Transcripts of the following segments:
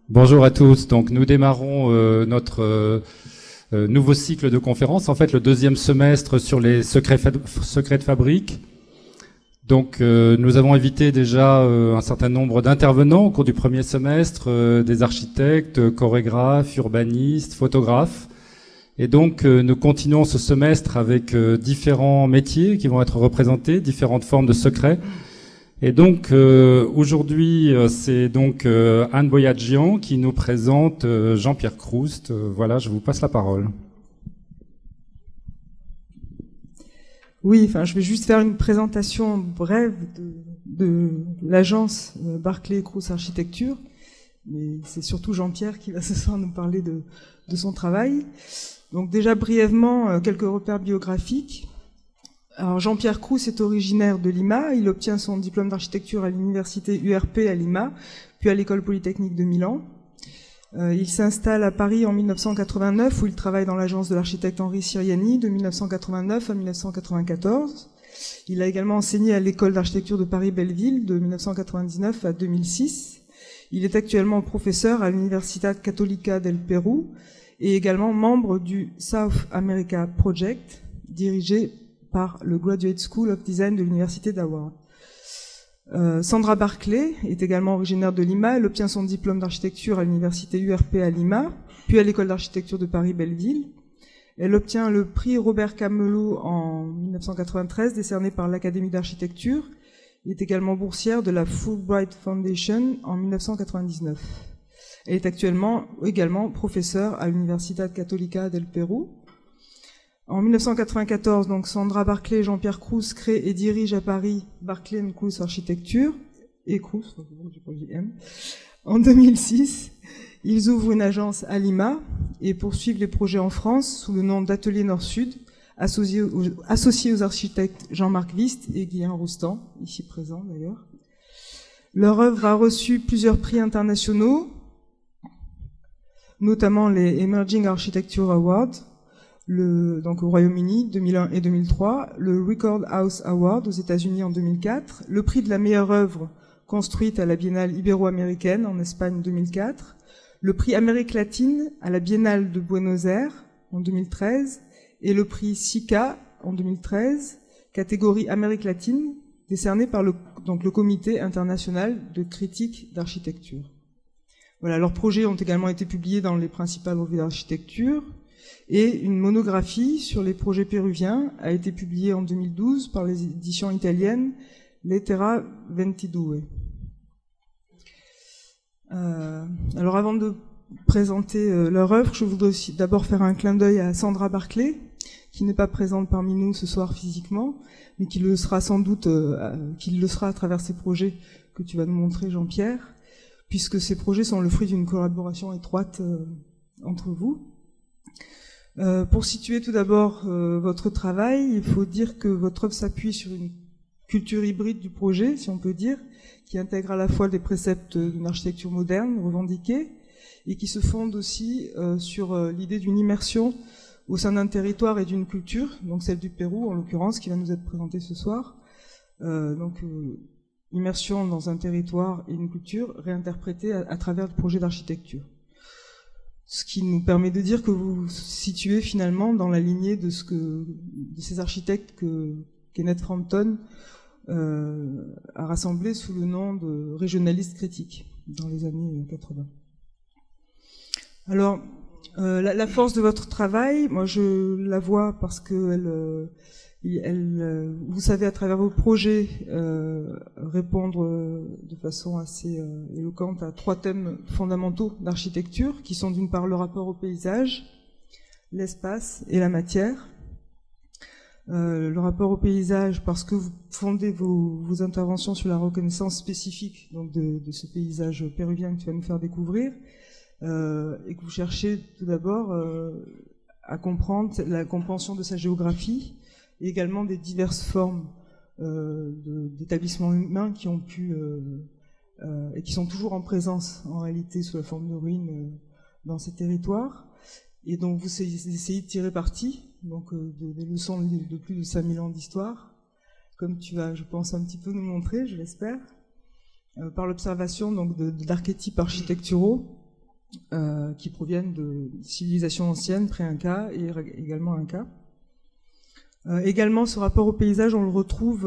Bonjour à tous. Donc nous démarrons notre nouveau cycle de conférences, en fait le deuxième semestre sur les secrets de fabrique. Donc nous avons invité déjà un certain nombre d'intervenants au cours du premier semestre, des architectes, chorégraphes, urbanistes, photographes. Et donc nous continuons ce semestre avec différents métiers qui vont être représentés, différentes formes de secrets. Et donc aujourd'hui c'est donc Anne Boyadjian qui nous présente Jean-Pierre Croust. Voilà, je vous passe la parole. Oui, enfin je vais juste faire une présentation brève de l'agence Barclay Croust Architecture, mais c'est surtout Jean-Pierre qui va ce soir nous parler de son travail. Donc déjà brièvement quelques repères biographiques. Alors Jean-Pierre Croust est originaire de Lima, il obtient son diplôme d'architecture à l'université URP à Lima, puis à l'école polytechnique de Milan. Il s'installe à Paris en 1989 où il travaille dans l'agence de l'architecte Henri Siriani de 1989 à 1994. Il a également enseigné à l'école d'architecture de Paris-Belleville de 1999 à 2006. Il est actuellement professeur à l'Universidad Católica del Perú et également membre du South America Project, dirigé par le Graduate School of Design de l'Université d'Howard. Sandra Barclay est également originaire de Lima. Elle obtient son diplôme d'architecture à l'Université URP à Lima, puis à l'École d'architecture de Paris-Belleville. Elle obtient le prix Robert Camelot en 1993, décerné par l'Académie d'architecture. Elle est également boursière de la Fulbright Foundation en 1999. Elle est actuellement également professeure à l'Universidad Católica del Perú. En 1994, donc Sandra Barclay et Jean-Pierre Croust créent et dirigent à Paris Barclay & Croust Architecture et Croust. En 2006, ils ouvrent une agence à Lima et poursuivent les projets en France sous le nom d'Atelier Nord-Sud, associés aux architectes Jean-Marc List et Guillaume Roustan, ici présents d'ailleurs. Leur œuvre a reçu plusieurs prix internationaux, notamment les Emerging Architecture Awards, donc au Royaume-Uni 2001 et 2003, le Record House Award aux États-Unis en 2004, le prix de la meilleure œuvre construite à la Biennale ibéro-américaine en Espagne 2004, le prix Amérique latine à la Biennale de Buenos Aires en 2013 et le prix SICA en 2013, catégorie Amérique latine, décerné par le Comité international de critique d'architecture. Voilà, leurs projets ont également été publiés dans les principales revues d'architecture. Et une monographie sur les projets péruviens a été publiée en 2012 par les éditions italiennes Lettera 22. Alors avant de présenter leur œuvre, je voudrais aussi d'abord faire un clin d'œil à Sandra Barclay, qui n'est pas présente parmi nous ce soir physiquement, mais qui le sera sans doute, qui le sera à travers ces projets que tu vas nous montrer, Jean-Pierre, puisque ces projets sont le fruit d'une collaboration étroite entre vous. Pour situer tout d'abord votre travail, il faut dire que votre œuvre s'appuie sur une culture hybride du projet, si on peut dire, qui intègre à la fois les préceptes d'une architecture moderne revendiquée et qui se fonde aussi sur l'idée d'une immersion au sein d'un territoire et d'une culture, donc celle du Pérou en l'occurrence, qui va nous être présentée ce soir. Immersion dans un territoire et une culture réinterprétée à travers le projet d'architecture. Ce qui nous permet de dire que vous vous situez finalement dans la lignée de ces architectes que Kenneth Frampton a rassemblés sous le nom de régionalistes critiques dans les années 80. Alors, la force de votre travail, moi je la vois parce que vous savez à travers vos projets répondre de façon assez éloquente à 3 thèmes fondamentaux d'architecture qui sont d'une part le rapport au paysage, l'espace et la matière. Le rapport au paysage parce que vous fondez vos interventions sur la reconnaissance spécifique donc de ce paysage péruvien que tu vas nous faire découvrir et que vous cherchez tout d'abord à comprendre la compréhension de sa géographie et également des diverses formes d'établissements humains qui ont pu et qui sont toujours en présence en réalité sous la forme de ruines dans ces territoires. Et donc vous essayez de tirer parti donc, des leçons de plus de 5000 ans d'histoire, comme tu vas, je pense, un petit peu nous montrer, je l'espère, par l'observation donc d'archétypes architecturaux qui proviennent de civilisations anciennes, pré-Inca et également Inca. Également, ce rapport au paysage, on le retrouve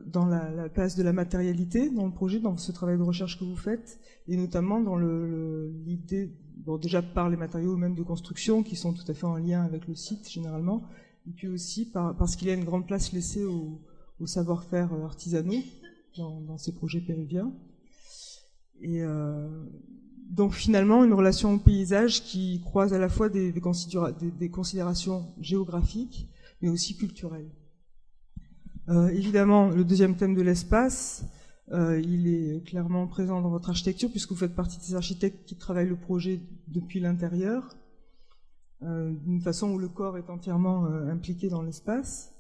dans la place de la matérialité dans le projet, dans ce travail de recherche que vous faites, et notamment dans l'idée, bon, déjà par les matériaux même de construction, qui sont tout à fait en lien avec le site généralement, et puis aussi parce qu'il y a une grande place laissée au savoir-faire artisanaux dans ces projets péruviens. Et donc finalement, une relation au paysage qui croise à la fois des considérations géographiques, mais aussi culturelles. Évidemment, le deuxième thème de l'espace, il est clairement présent dans votre architecture, puisque vous faites partie des architectes qui travaillent le projet depuis l'intérieur, d'une façon où le corps est entièrement impliqué dans l'espace.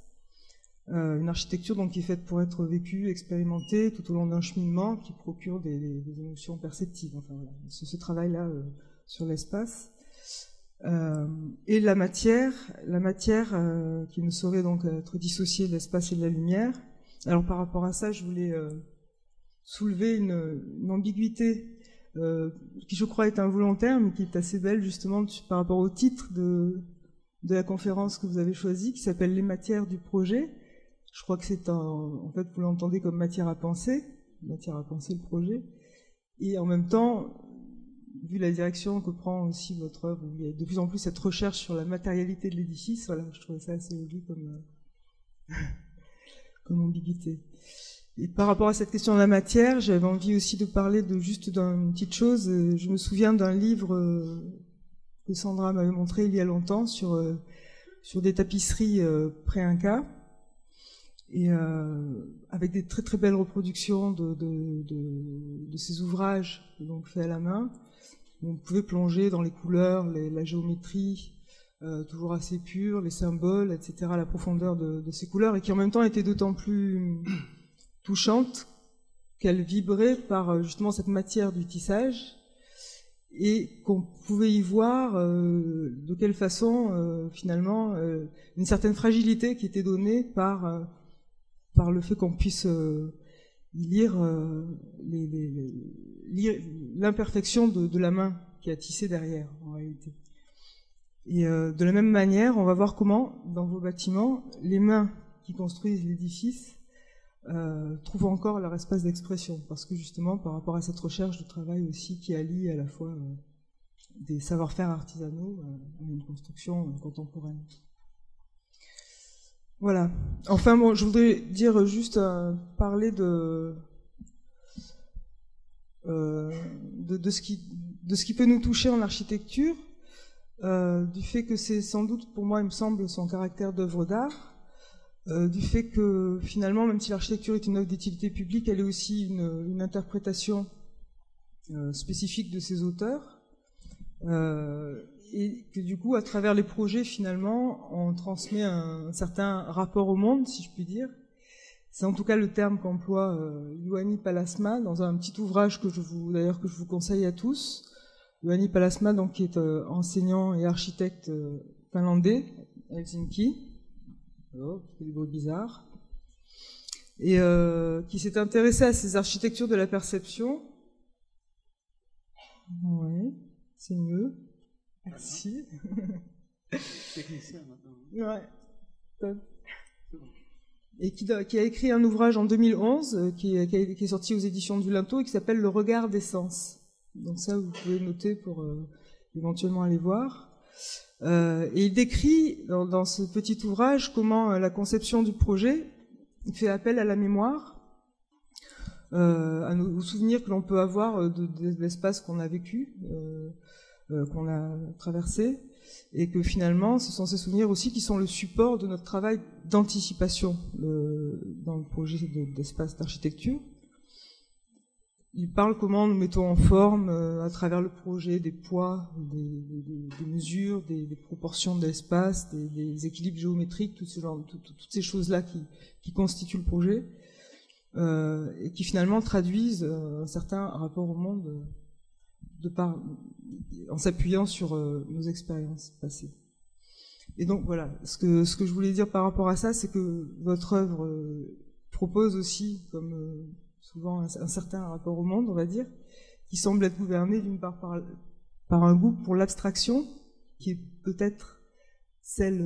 Une architecture donc qui est faite pour être vécue, expérimentée tout au long d'un cheminement qui procure des émotions perceptives. Enfin, voilà, ce travail-là sur l'espace. Et la matière qui ne saurait donc être dissociée de l'espace et de la lumière. Alors par rapport à ça, je voulais soulever une ambiguïté qui je crois est involontaire, mais qui est assez belle justement par rapport au titre de la conférence que vous avez choisie, qui s'appelle « Les matières du projet ». Je crois que c'est en fait, vous l'entendez comme matière à penser le projet. Et en même temps, vu la direction que prend aussi votre œuvre, où il y a de plus en plus cette recherche sur la matérialité de l'édifice, voilà, je trouvais ça assez joli comme ambiguïté. Et par rapport à cette question de la matière, j'avais envie aussi de parler juste d'une petite chose. Je me souviens d'un livre que Sandra m'avait montré il y a longtemps sur des tapisseries pré-Inca, et avec des très très belles reproductions de ces ouvrages donc faits à la main. On pouvait plonger dans les couleurs, la géométrie, toujours assez pure, les symboles, etc., la profondeur de ces couleurs, et qui en même temps étaient d'autant plus touchantes qu'elles vibraient par justement cette matière du tissage, et qu'on pouvait y voir de quelle façon finalement une certaine fragilité qui était donnée par le fait qu'on puisse lire l'imperfection de la main qui a tissé derrière, en réalité. Et de la même manière, on va voir comment, dans vos bâtiments, les mains qui construisent l'édifice trouvent encore leur espace d'expression, parce que justement, par rapport à cette recherche de travail aussi qui allie à la fois des savoir-faire artisanaux à une construction contemporaine. Voilà. Enfin, bon, je voudrais dire juste parler de ce qui peut nous toucher en architecture, du fait que c'est sans doute, pour moi, il me semble, son caractère d'œuvre d'art, du fait que finalement, même si l'architecture est une œuvre d'utilité publique, elle est aussi une interprétation spécifique de ses auteurs. Et que du coup, à travers les projets, finalement, on transmet un certain rapport au monde, si je puis dire. C'est en tout cas le terme qu'emploie Juhani Palasma dans un petit ouvrage que je vous conseille à tous. Juhani Palasma, donc, qui est enseignant et architecte finlandais à Helsinki. Oh, des mots bizarres. Et qui s'est intéressé à ces architectures de la perception. Oui, c'est mieux. Merci. Technicien maintenant. Ouais, top. Et qui a écrit un ouvrage en 2011 qui est sorti aux éditions du Linteau et qui s'appelle Le regard des sens. Donc ça, vous pouvez noter pour éventuellement aller voir. Et il décrit dans ce petit ouvrage comment la conception du projet fait appel à la mémoire, aux souvenirs que l'on peut avoir de l'espace qu'on a vécu, qu'on a traversé, et que finalement ce sont ces souvenirs aussi qui sont le support de notre travail d'anticipation dans le projet d'espace d'architecture. Il parle comment nous mettons en forme à travers le projet des poids, des mesures, des proportions d'espace, des équilibres géométriques, toutes ces choses-là qui constituent le projet, et qui finalement traduisent un certain rapport au monde en s'appuyant sur nos expériences passées. Et donc voilà, ce que je voulais dire par rapport à ça, c'est que votre œuvre propose aussi, comme souvent, un certain rapport au monde, on va dire, qui semble être gouverné d'une part par un goût pour l'abstraction, qui est peut-être celle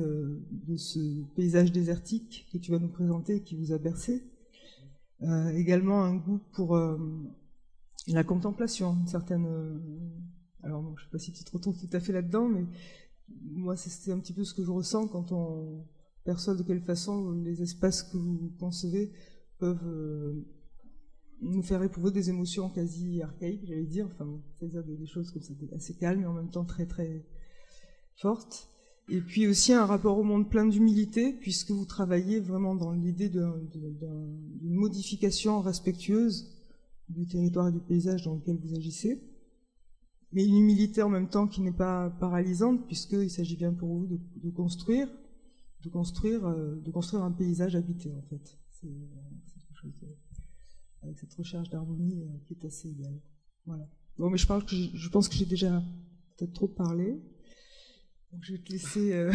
de ce paysage désertique que tu vas nous présenter et qui vous a bercé. Également un goût pour la contemplation, une certaine... alors bon, je ne sais pas si tu te retrouves tout à fait là-dedans, mais moi c'est un petit peu ce que je ressens quand on perçoit de quelle façon les espaces que vous concevez peuvent nous faire éprouver des émotions quasi archaïques, j'allais dire, enfin, c'est-à-dire des choses comme ça, assez calmes et en même temps très très fortes. Et puis aussi un rapport au monde plein d'humilité, puisque vous travaillez vraiment dans l'idée d'une modification respectueuse du territoire et du paysage dans lequel vous agissez, mais une humilité en même temps qui n'est pas paralysante, puisqu'il s'agit bien pour vous de construire un paysage habité, en fait. C'est quelque chose avec cette recherche d'harmonie qui est assez égale. Voilà. Bon, mais je pense que j'ai déjà peut-être trop parlé. Donc je vais te laisser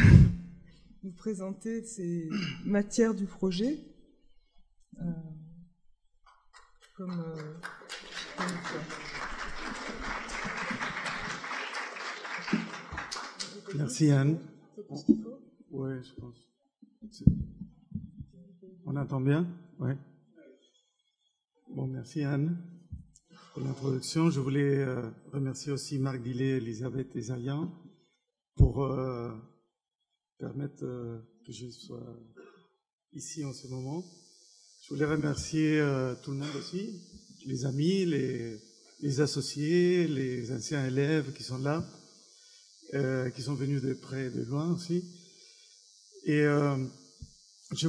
vous présenter ces matières du projet. Comme Merci Anne. Oui, je pense. On entend bien? Oui. Bon, merci Anne pour l'introduction. Je voulais remercier aussi Marc Dillet et Elisabeth Esayan pour permettre que je sois ici en ce moment. Je voulais remercier tout le monde aussi, les amis, les associés, les anciens élèves qui sont là, qui sont venus de près et de loin aussi. Et je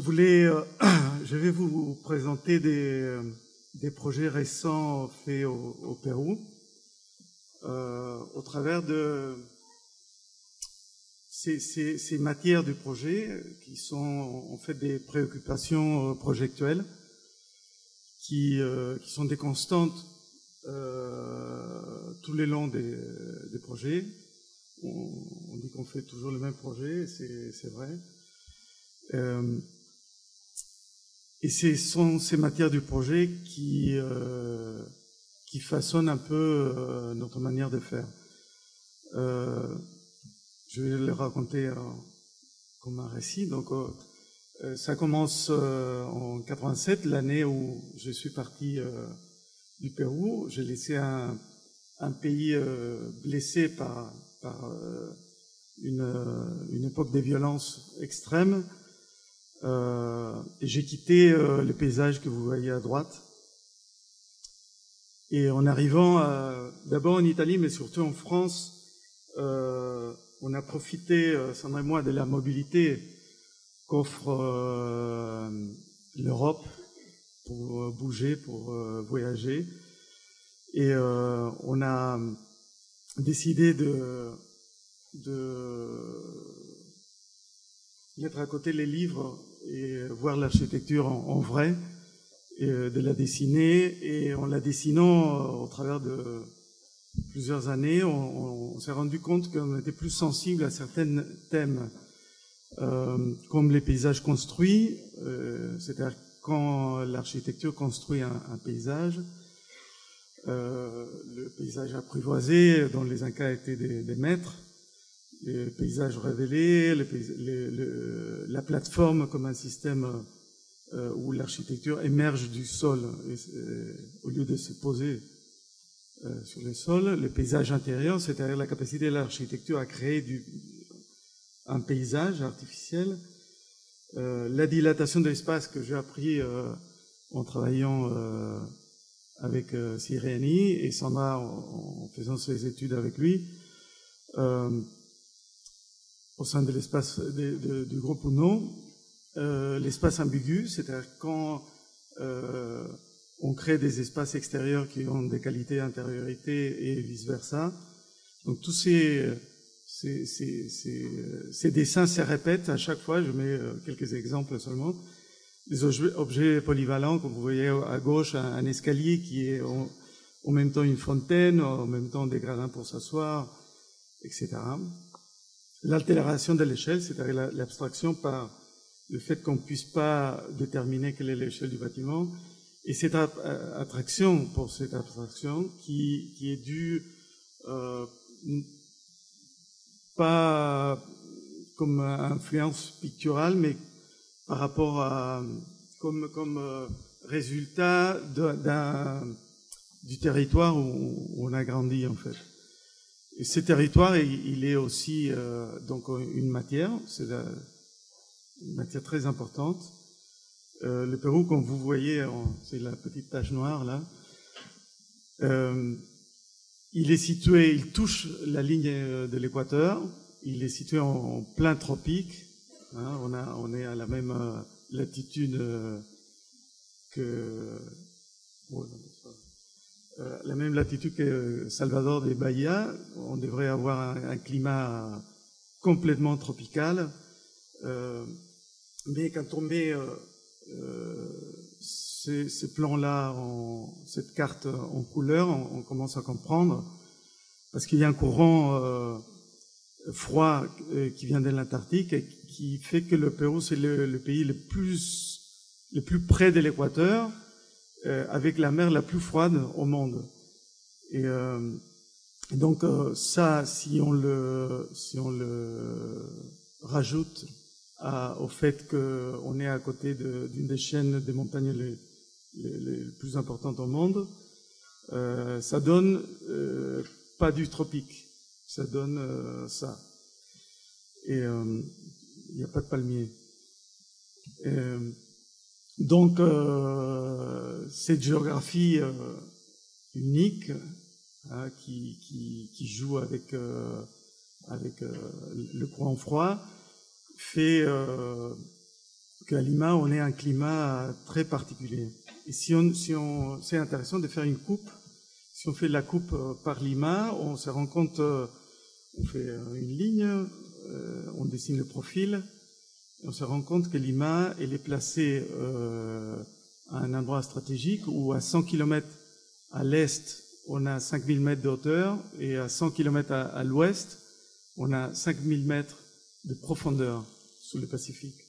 vais vous présenter des projets récents faits au Pérou, au travers de ces matières du projet qui sont en fait des préoccupations projectuelles qui sont des constantes tout le long des projets. On dit qu'on fait toujours le même projet, c'est vrai. Et ce sont ces matières du projet qui façonnent un peu notre manière de faire. Je vais le raconter comme un récit. Donc, ça commence en 87, l'année où je suis parti du Pérou. J'ai laissé un pays blessé par une époque de violence extrême. Et j'ai quitté le paysage que vous voyez à droite. Et en arrivant d'abord en Italie, mais surtout en France, on a profité, Sandra et moi, de la mobilité qu'offre l'Europe pour bouger, pour voyager. Et on a décidé de mettre à côté les livres et voir l'architecture en vrai, et de la dessiner. Et en la dessinant au travers de plusieurs années, on s'est rendu compte qu'on était plus sensible à certains thèmes, comme les paysages construits, c'est-à-dire quand l'architecture construit un paysage, le paysage apprivoisé dont les Incas étaient des maîtres, les paysages révélés, la plateforme comme un système où l'architecture émerge du sol au lieu de se poser sur le sol, le paysage intérieur, c'est-à-dire la capacité de l'architecture à créer un paysage artificiel, la dilatation de l'espace que j'ai appris en travaillant avec Siriani et Sandra en faisant ses études avec lui, au sein de l'espace du groupe UNO, l'espace ambigu, c'est-à-dire quand on crée des espaces extérieurs qui ont des qualités intériorité et vice-versa. Donc tous ces dessins se répètent à chaque fois. Je mets quelques exemples seulement. Des objets polyvalents, comme vous voyez à gauche, un escalier qui est en même temps une fontaine, en même temps des gradins pour s'asseoir, etc. L'altération de l'échelle, c'est-à-dire l'abstraction par le fait qu'on ne puisse pas déterminer quelle est l'échelle du bâtiment, et cette attraction pour cette abstraction qui est due pas comme influence picturale, mais par rapport à comme résultat du territoire où on a grandi en fait. Et ce territoire, il est aussi donc une matière, c'est une matière très importante. Le Pérou, comme vous voyez, c'est la petite tache noire là. Il est situé, il touche la ligne de l'équateur. Il est situé en plein tropique. Hein, on est à la même latitude la même latitude que Salvador de Bahia. On devrait avoir un climat complètement tropical. Mais quand on met ces plans-là, cette carte en couleur, on commence à comprendre, parce qu'il y a un courant froid qui vient de l'Antarctique et qui fait que le Pérou, c'est le pays le plus près de l'équateur, avec la mer la plus froide au monde. Et donc ça, si on le rajoute au fait qu'on est à côté d'une des chaînes des montagnes les plus importantes au monde, ça donne pas du tropique, ça donne ça. Et il n'y a pas de palmiers. Donc cette géographie unique qui joue avec le courant froid fait qu'à Lima, on ait un climat très particulier. Et c'est intéressant de faire une coupe. Si on fait la coupe par Lima, on se rend compte, on fait une ligne, on dessine le profil, et on se rend compte que Lima, elle est placée à un endroit stratégique où à 100 km à l'est, on a 5000 mètres de hauteur, et à 100 km à l'ouest, on a 5000 mètres de profondeur sous le Pacifique.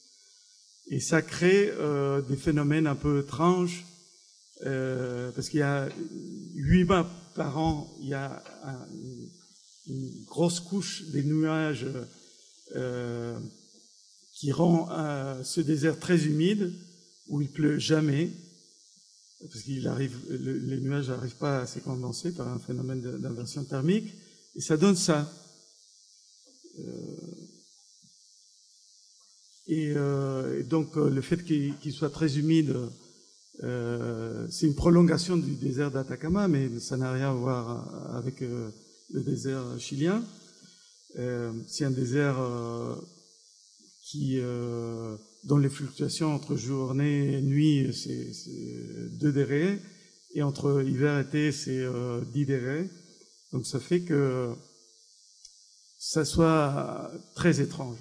Et ça crée des phénomènes un peu étranges, parce qu'il y a 8 mois par an, il y a une grosse couche des nuages qui rend ce désert très humide, où il pleut jamais, parce les nuages n'arrivent pas à se condenser par un phénomène d'inversion thermique, et ça donne ça. Et donc le fait qu'il soit très humide, c'est une prolongation du désert d'Atacama, mais ça n'a rien à voir avec le désert chilien. C'est un désert dont les fluctuations entre journée et nuit, c'est 2 degrés, et entre hiver et été, c'est 10 degrés. Donc ça fait que ça soit très étrange.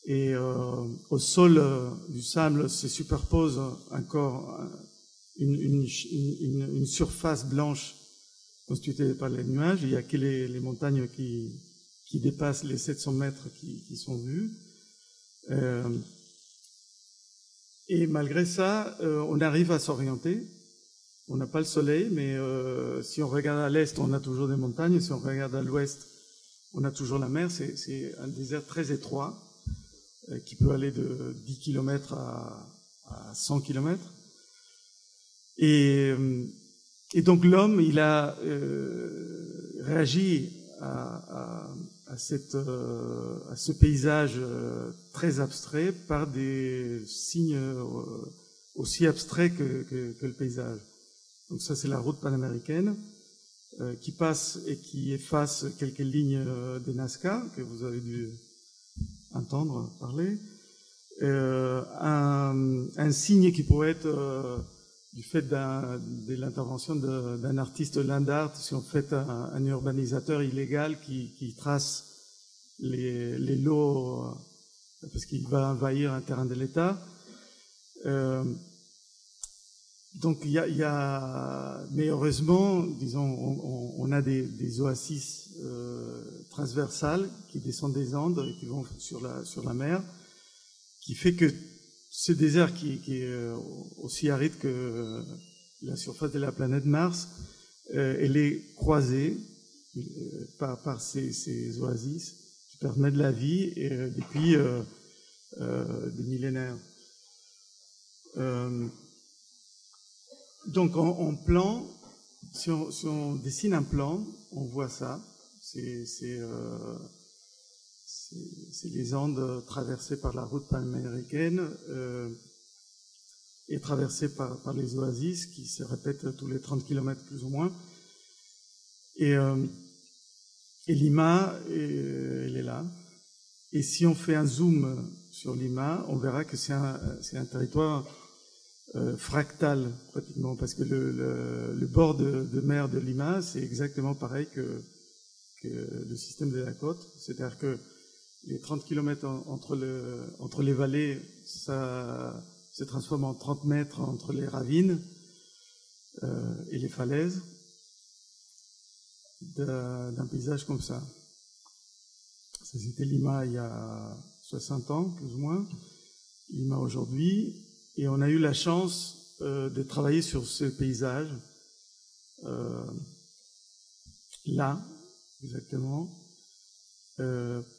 Et au sol du sable se superpose encore une surface blanche constituée par les nuages. Il n'y a que les montagnes qui dépassent les 700 mètres qui sont vues. Et malgré ça, on arrive à s'orienter. On n'a pas le soleil, mais si on regarde à l'est, on a toujours des montagnes. Si on regarde à l'ouest, on a toujours la mer. C'est un désert très étroit qui peut aller de 10 km à 100 km. Et donc l'homme, il a réagi à ce paysage très abstrait par des signes aussi abstraits que le paysage. Donc ça, c'est la route panaméricaine qui passe et qui efface quelques lignes des Nazca que vous avez dû entendre parler. Un signe qui pourrait être du fait de l'intervention d'un artiste land art, si on fait un urbanisateur illégal qui trace les lots parce qu'il va envahir un terrain de l'État. Donc mais heureusement, disons, on a des oasis transversales qui descendent des Andes et qui vont sur la mer, qui fait que ce désert qui est aussi aride que la surface de la planète Mars, elle est croisée par ces oasis qui permettent la vie depuis des millénaires. Donc en plan, si on dessine un plan, on voit ça. C'est les Andes traversées par la route panaméricaine et traversées par les oasis qui se répètent tous les 30 km plus ou moins. Et Lima, elle est là. Et si on fait un zoom sur Lima, on verra que c'est un territoire fractal pratiquement, parce que le bord de mer de Lima, c'est exactement pareil que le système de la côte. C'est-à-dire que les 30 km entre les vallées, ça se transforme en 30 mètres entre les ravines et les falaises d'un paysage comme ça. Ça, c'était Lima il y a 60 ans, plus ou moins. Lima aujourd'hui. Et on a eu la chance de travailler sur ce paysage, là, exactement,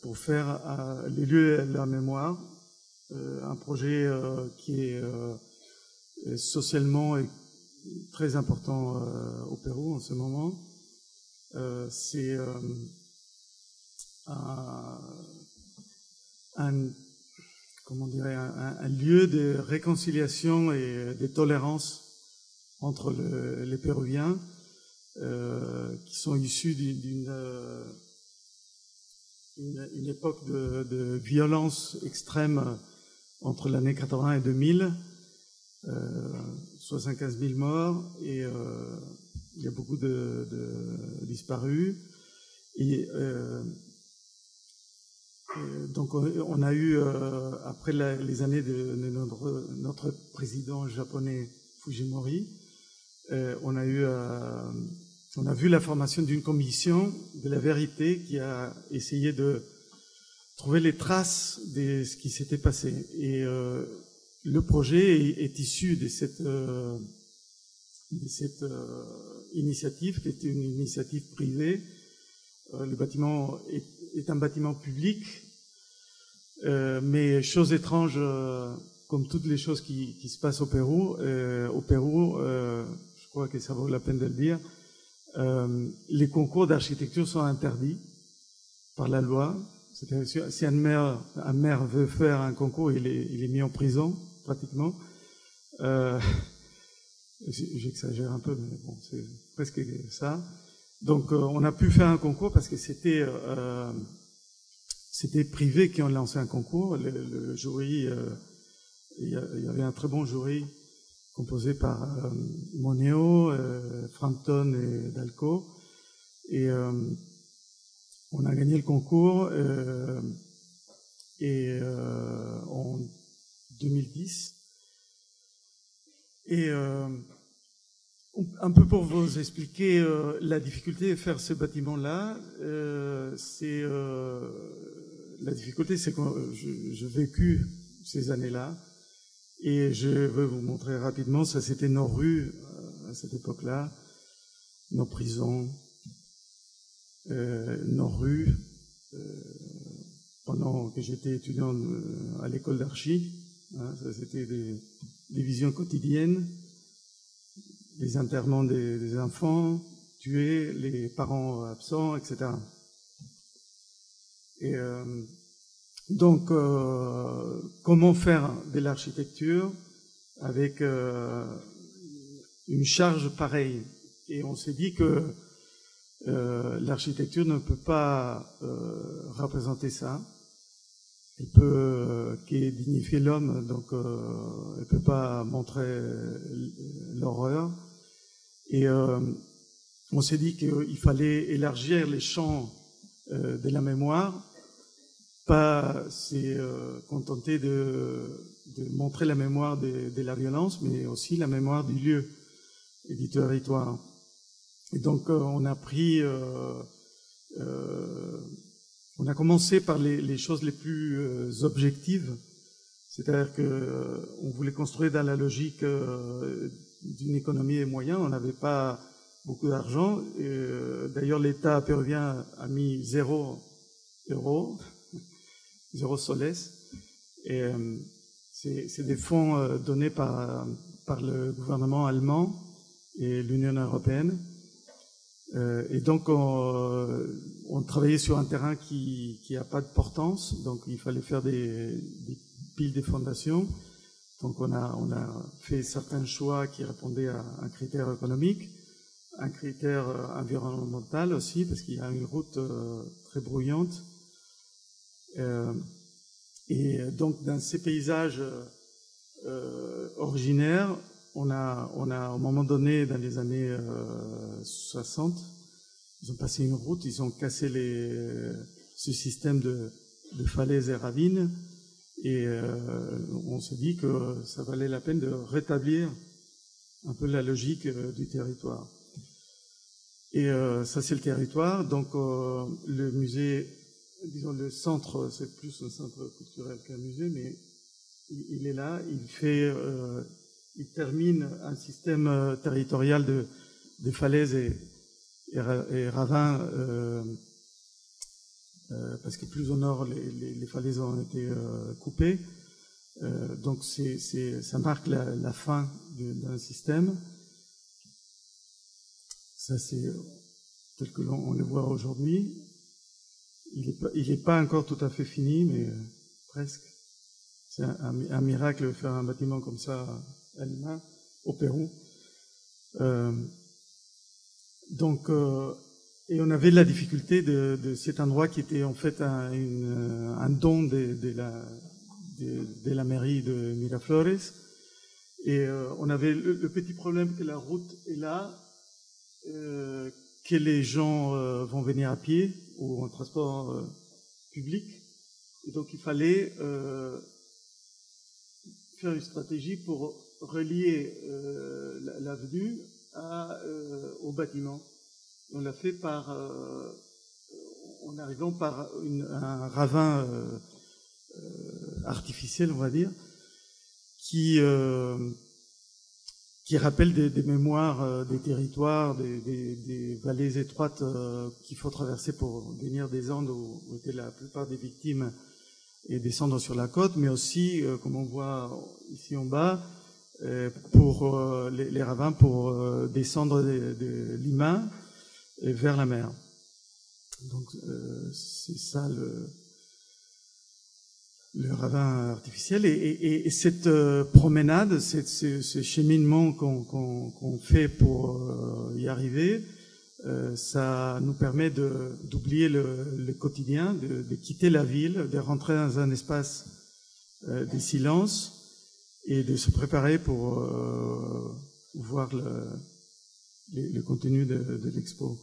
pour faire les lieux de la mémoire, un projet qui est socialement très important au Pérou en ce moment. C'est un lieu de réconciliation et de tolérance entre les Péruviens qui sont issus d'une époque de violence extrême entre l'année 80 et 2000, 75 000 morts, et il y a beaucoup de disparus. Et donc on a eu, après les années de notre président japonais Fujimori, on a vu la formation d'une commission de la vérité qui a essayé de trouver les traces de ce qui s'était passé. Et le projet est issu de cette initiative, qui était une initiative privée. Le bâtiment est un bâtiment public, mais chose étrange, comme toutes les choses qui se passent au Pérou, je crois que ça vaut la peine de le dire, les concours d'architecture sont interdits par la loi. C'est-à-dire, si un maire veut faire un concours, il est mis en prison, pratiquement. J'exagère un peu, mais bon, c'est presque ça. Donc, on a pu faire un concours parce que c'était privé qui ont lancé un concours. Le jury, il y avait un très bon jury composé par Moneo, Frampton et Dalco. Et on a gagné le concours en 2010. Et un peu pour vous expliquer la difficulté de faire ce bâtiment-là, la difficulté, c'est que j'ai vécu ces années-là, et je vais vous montrer rapidement. Ça, c'était nos rues à cette époque-là, nos prisons, nos rues, pendant que j'étais étudiant à l'école d'archi. Hein, ça, c'était des visions quotidiennes, les enterrements des enfants tués, les parents absents, etc. Et donc, comment faire de l'architecture avec une charge pareille? Et on s'est dit que l'architecture ne peut pas représenter ça. Elle peut dignifier l'homme, donc elle peut pas montrer l'horreur. Et on s'est dit qu'il fallait élargir les champs de la mémoire s'est contenté de montrer la mémoire de la violence, mais aussi la mémoire du lieu et du territoire. Et donc on a commencé par les choses les plus objectives, c'est-à-dire que on voulait construire dans la logique d'une économie des moyens. On n'avait pas beaucoup d'argent. D'ailleurs, l'État péruvien a mis 0 euros, 0 soles. Et c'est des fonds donnés par le gouvernement allemand et l'Union européenne. Et donc, on travaillait sur un terrain qui n'a pas de portance, donc il fallait faire des piles de fondations. Donc, on a fait certains choix qui répondaient à un critère économique, un critère environnemental aussi, parce qu'il y a une route très bruyante. Et donc, dans ces paysages originaires, on a, à un moment donné, dans les années 60, ils ont passé une route, ils ont cassé ce système de falaises et ravines, et on s'est dit que ça valait la peine de rétablir un peu la logique du territoire. Et ça, c'est le territoire. Donc, le musée, disons le centre, c'est plus un centre culturel qu'un musée, mais il est là, il termine un système territorial de falaises et ravins, parce que plus au nord, les falaises ont été coupées. Donc ça marque la fin d'un système. Ça, c'est tel que on le voit aujourd'hui. Il n'est pas encore tout à fait fini, mais presque. C'est un miracle de faire un bâtiment comme ça à Lima, au Pérou. Donc, et on avait la difficulté de cet endroit qui était en fait un don de la mairie de Miraflores. Et on avait le petit problème que la route est là, que les gens vont venir à pied ou en transport public. Et donc, il fallait faire une stratégie pour relier l'avenue au bâtiment. On l'a fait en arrivant par un ravin artificiel, on va dire, qui rappelle des mémoires des territoires, des vallées étroites qu'il faut traverser pour venir des Andes où étaient la plupart des victimes et descendre sur la côte, mais aussi, comme on voit ici en bas, pour les ravins pour descendre de Lima et vers la mer. Donc c'est ça le ravin artificiel. Et cette promenade, ce cheminement qu'on fait pour y arriver, ça nous permet d'oublier le quotidien, de quitter la ville, de rentrer dans un espace de silence et de se préparer pour voir le contenu de l'expo.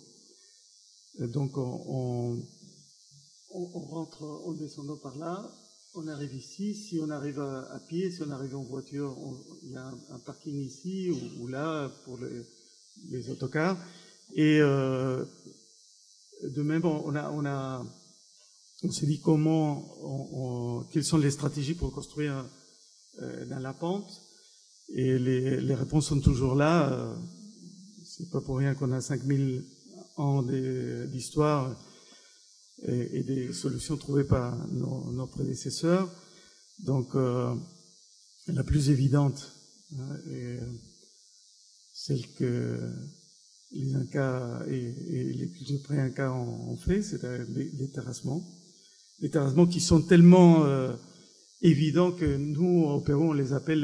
Donc on rentre en descendant par là, on arrive ici. Si on arrive à pied, si on arrive en voiture, il y a un parking ici ou là pour les autocars. Et de même, on s'est dit quelles sont les stratégies pour construire dans la pente. Et les réponses sont toujours là. C'est pas pour rien qu'on a 5000 ans d'histoire et des solutions trouvées par nos prédécesseurs. Donc, la plus évidente, est celle que les Incas et les cultures pré-Incas ont fait, c'est-à-dire les terrassements. Les terrassements qui sont tellement évidents que nous, au Pérou, on les appelle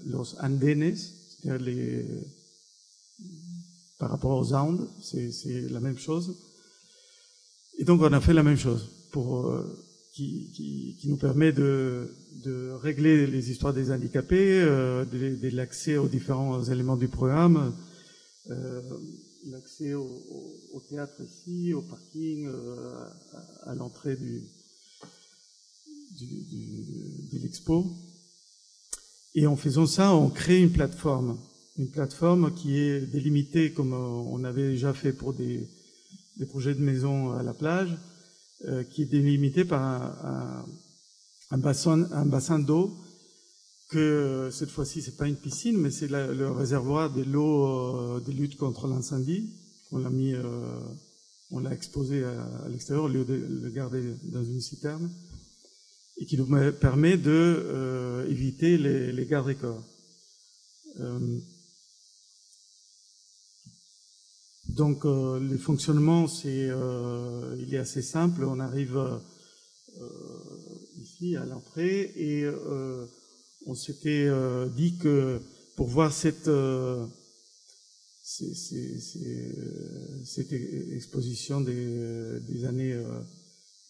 los andenes, c'est-à-dire par rapport aux Andes, c'est la même chose. Et donc, on a fait la même chose qui nous permet de régler les histoires des handicapés, de l'accès aux différents éléments du programme, l'accès au théâtre ici, au parking, à l'entrée de l'expo. Et en faisant ça, on crée une plateforme qui est délimitée comme on avait déjà fait pour des projets de maison à la plage, qui est délimitée par un bassin d'eau, que cette fois-ci c'est pas une piscine, mais c'est le réservoir de l'eau de lutte contre l'incendie. On l'a exposé à l'extérieur au lieu de le garder dans une citerne, et qui nous permet de éviter les gardes des corps. Donc le fonctionnement, il est assez simple. On arrive ici à l'entrée et on s'était dit que pour voir cette exposition des années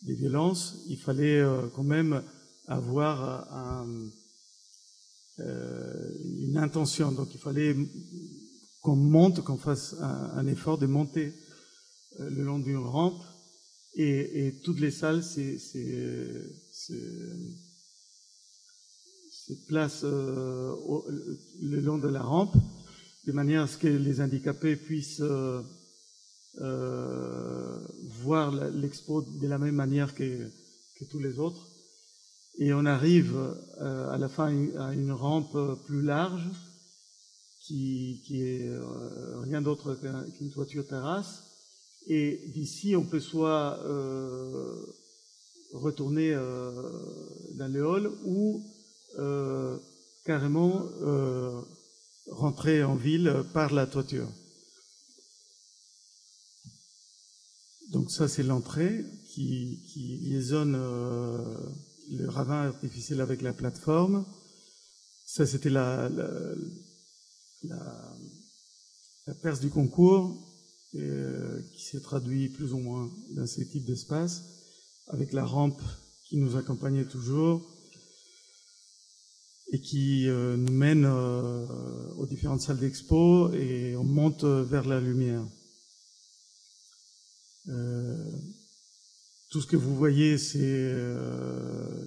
des violences, il fallait quand même avoir une intention. Donc il fallait qu'on fasse un effort de monter le long d'une rampe, et toutes les salles se placent le long de la rampe, de manière à ce que les handicapés puissent voir l'expo de la même manière que tous les autres. Et on arrive à la fin à une rampe plus large qui est rien d'autre qu'une toiture terrasse. Et d'ici, on peut soit retourner dans le hall ou carrément rentrer en ville par la toiture. Donc ça, c'est l'entrée qui liaisonne le ravin artificiel avec la plateforme. Ça, c'était la perce du concours, qui s'est traduit plus ou moins dans ce type d'espace, avec la rampe qui nous accompagnait toujours et qui nous mène aux différentes salles d'expo, et on monte vers la lumière. Tout ce que vous voyez, c'est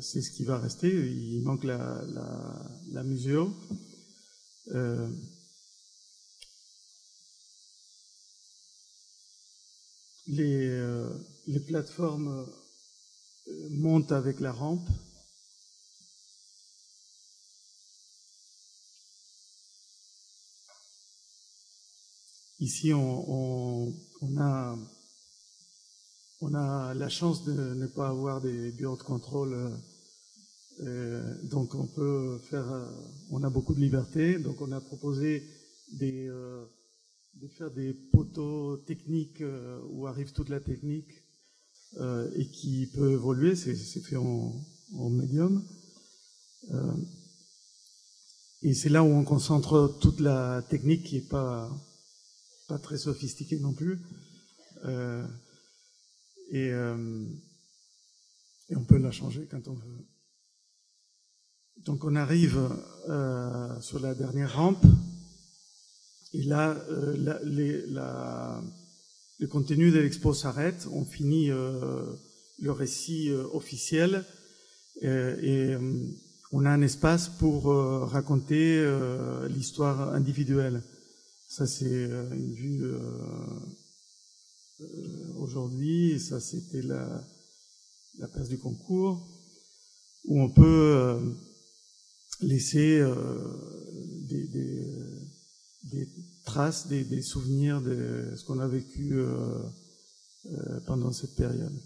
ce qui va rester. Il manque la museo. Les plateformes montent avec la rampe. Ici, on a la chance de ne pas avoir des bureaux de contrôle, donc on a beaucoup de liberté. Donc on a proposé de faire des poteaux techniques où arrive toute la technique et qui peut évoluer. C'est fait en médium. Et c'est là où on concentre toute la technique qui est pas très sophistiquée non plus. Et on peut la changer quand on veut. Donc on arrive sur la dernière rampe, et là le contenu de l'expo s'arrête. On finit le récit officiel, et on a un espace pour raconter l'histoire individuelle. Ça, c'est une vue aujourd'hui, et ça, c'était la place du concours, où on peut laisser des traces, des souvenirs de ce qu'on a vécu pendant cette période.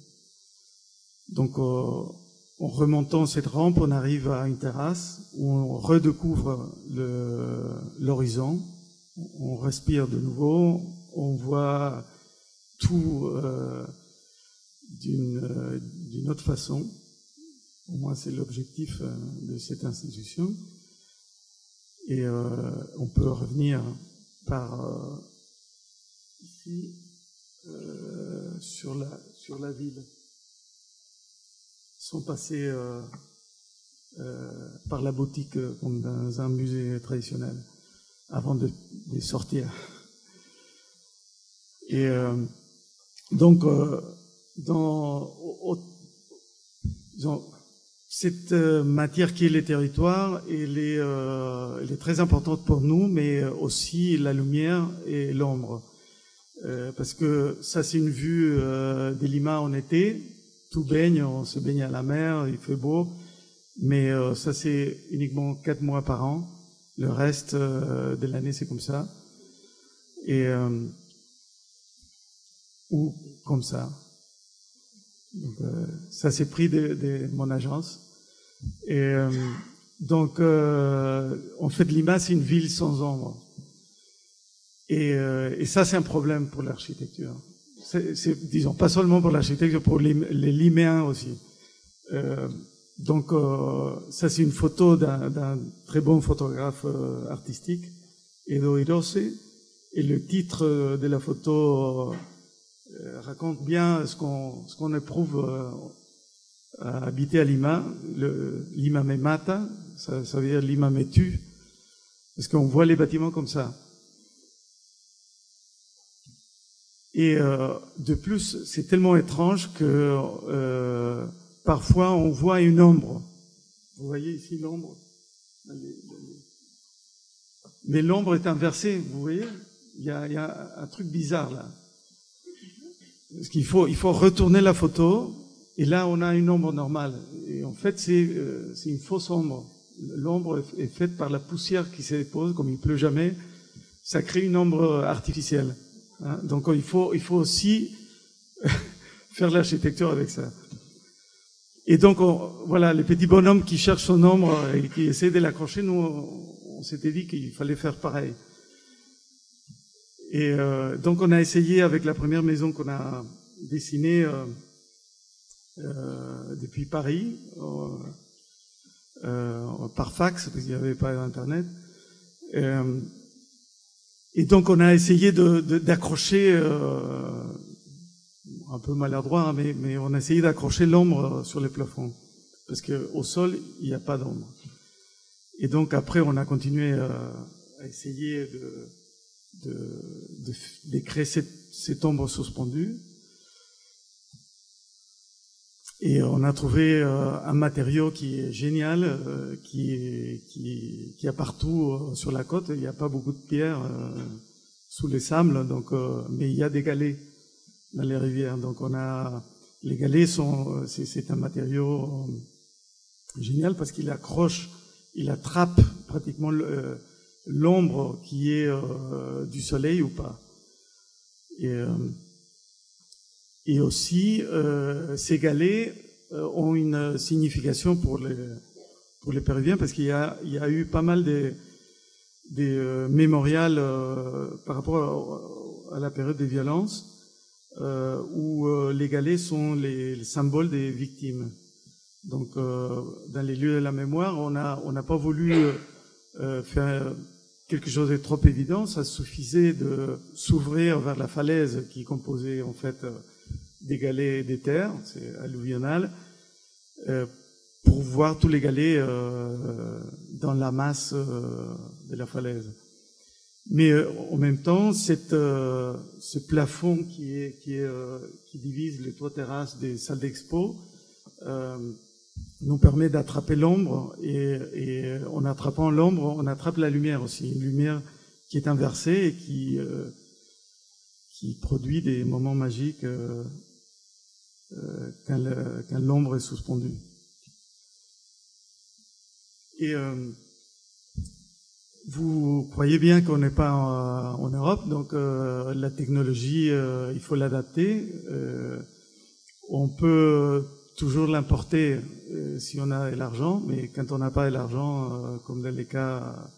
Donc, en remontant cette rampe, on arrive à une terrasse où on redécouvre l'horizon, on respire de nouveau, on voit tout d'une autre façon. Pour moi, c'est l'objectif de cette institution. Et on peut revenir par ici sur la ville, sans passer par la boutique comme dans un musée traditionnel, avant de sortir. Et donc, cette matière qui est les territoires, elle est très importante pour nous, mais aussi la lumière et l'ombre. Parce que ça, c'est une vue de Lima en été. Tout baigne, on se baigne à la mer, il fait beau. Mais ça, c'est uniquement 4 mois par an. Le reste de l'année, c'est comme ça. Et ou comme ça. Donc, ça, c'est pris de mon agence. Et donc, en fait, Lima, c'est une ville sans ombre. Et ça, c'est un problème pour l'architecture. Disons, pas seulement pour l'architecture, pour les Liméens aussi. Donc, ça, c'est une photo d'un très bon photographe artistique, Edo Hirose. Et le titre de la photo raconte bien ce qu'on éprouve à habiter à Lima. Lima me mata, ça veut dire Lima me tue, parce qu'on voit les bâtiments comme ça. Et de plus, c'est tellement étrange que parfois on voit une ombre. Vous voyez ici l'ombre? Mais l'ombre est inversée, vous voyez? Il y a un truc bizarre là. Parce qu'il faut retourner la photo, et là on a une ombre normale. Et en fait, c'est une fausse ombre. L'ombre est faite par la poussière qui se dépose, comme il pleut jamais. Ça crée une ombre artificielle. Hein? Donc il faut aussi faire l'architecture avec ça. Et donc voilà, les petits bonhommes qui cherchent son ombre et qui essaient de l'accrocher, nous on s'était dit qu'il fallait faire pareil. Et donc on a essayé avec la première maison qu'on a dessinée depuis Paris, par fax, parce qu'il n'y avait pas d'internet. Et donc on a essayé d'accrocher, un peu maladroit, mais on a essayé d'accrocher l'ombre sur les plafonds, parce que au sol il n'y a pas d'ombre. Et donc après on a continué à essayer de créer cette ombre suspendue. Et on a trouvé un matériau qui est génial, qui a partout sur la côte. Il n'y a pas beaucoup de pierres sous les sables, donc, mais il y a des galets dans les rivières. Donc les galets c'est un matériau génial parce qu'il accroche, il attrape pratiquement l'ombre qui est du soleil ou pas. Et aussi, ces galets ont une signification pour les Péruviens parce qu'il y a eu pas mal des mémorials par rapport à la période des violences où les galets sont les symboles des victimes. Donc, dans les lieux de la mémoire, on n'a pas voulu faire quelque chose de trop évident. Ça suffisait de s'ouvrir vers la falaise qui composait en fait des galets et des terres, c'est alluvional, pour voir tous les galets dans la masse de la falaise. Mais en même temps, ce plafond qui divise les trois terrasses des salles d'expo nous permet d'attraper l'ombre et en attrapant l'ombre, on attrape la lumière aussi, une lumière qui est inversée et qui produit des moments magiques quand l'ombre est suspendue. Et vous croyez bien qu'on n'est pas en Europe, donc la technologie, il faut l'adapter. On peut toujours l'importer si on a de l'argent, mais quand on n'a pas de l'argent, comme dans les cas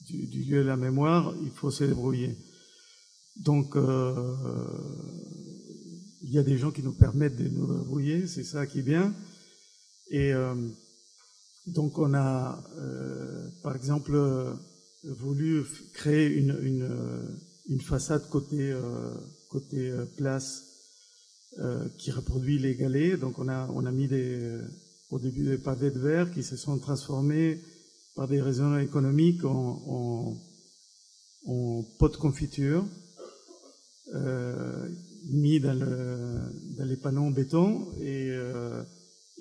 du lieu de la mémoire, il faut se débrouiller. Donc, il y a des gens qui nous permettent de nous débrouiller, c'est ça qui est bien. Et donc, on a, par exemple, voulu créer une façade côté place qui reproduit les galets. Donc on a mis au début des pavés de verre qui se sont transformés par des raisons économiques en pots de confiture mis dans les panneaux en béton et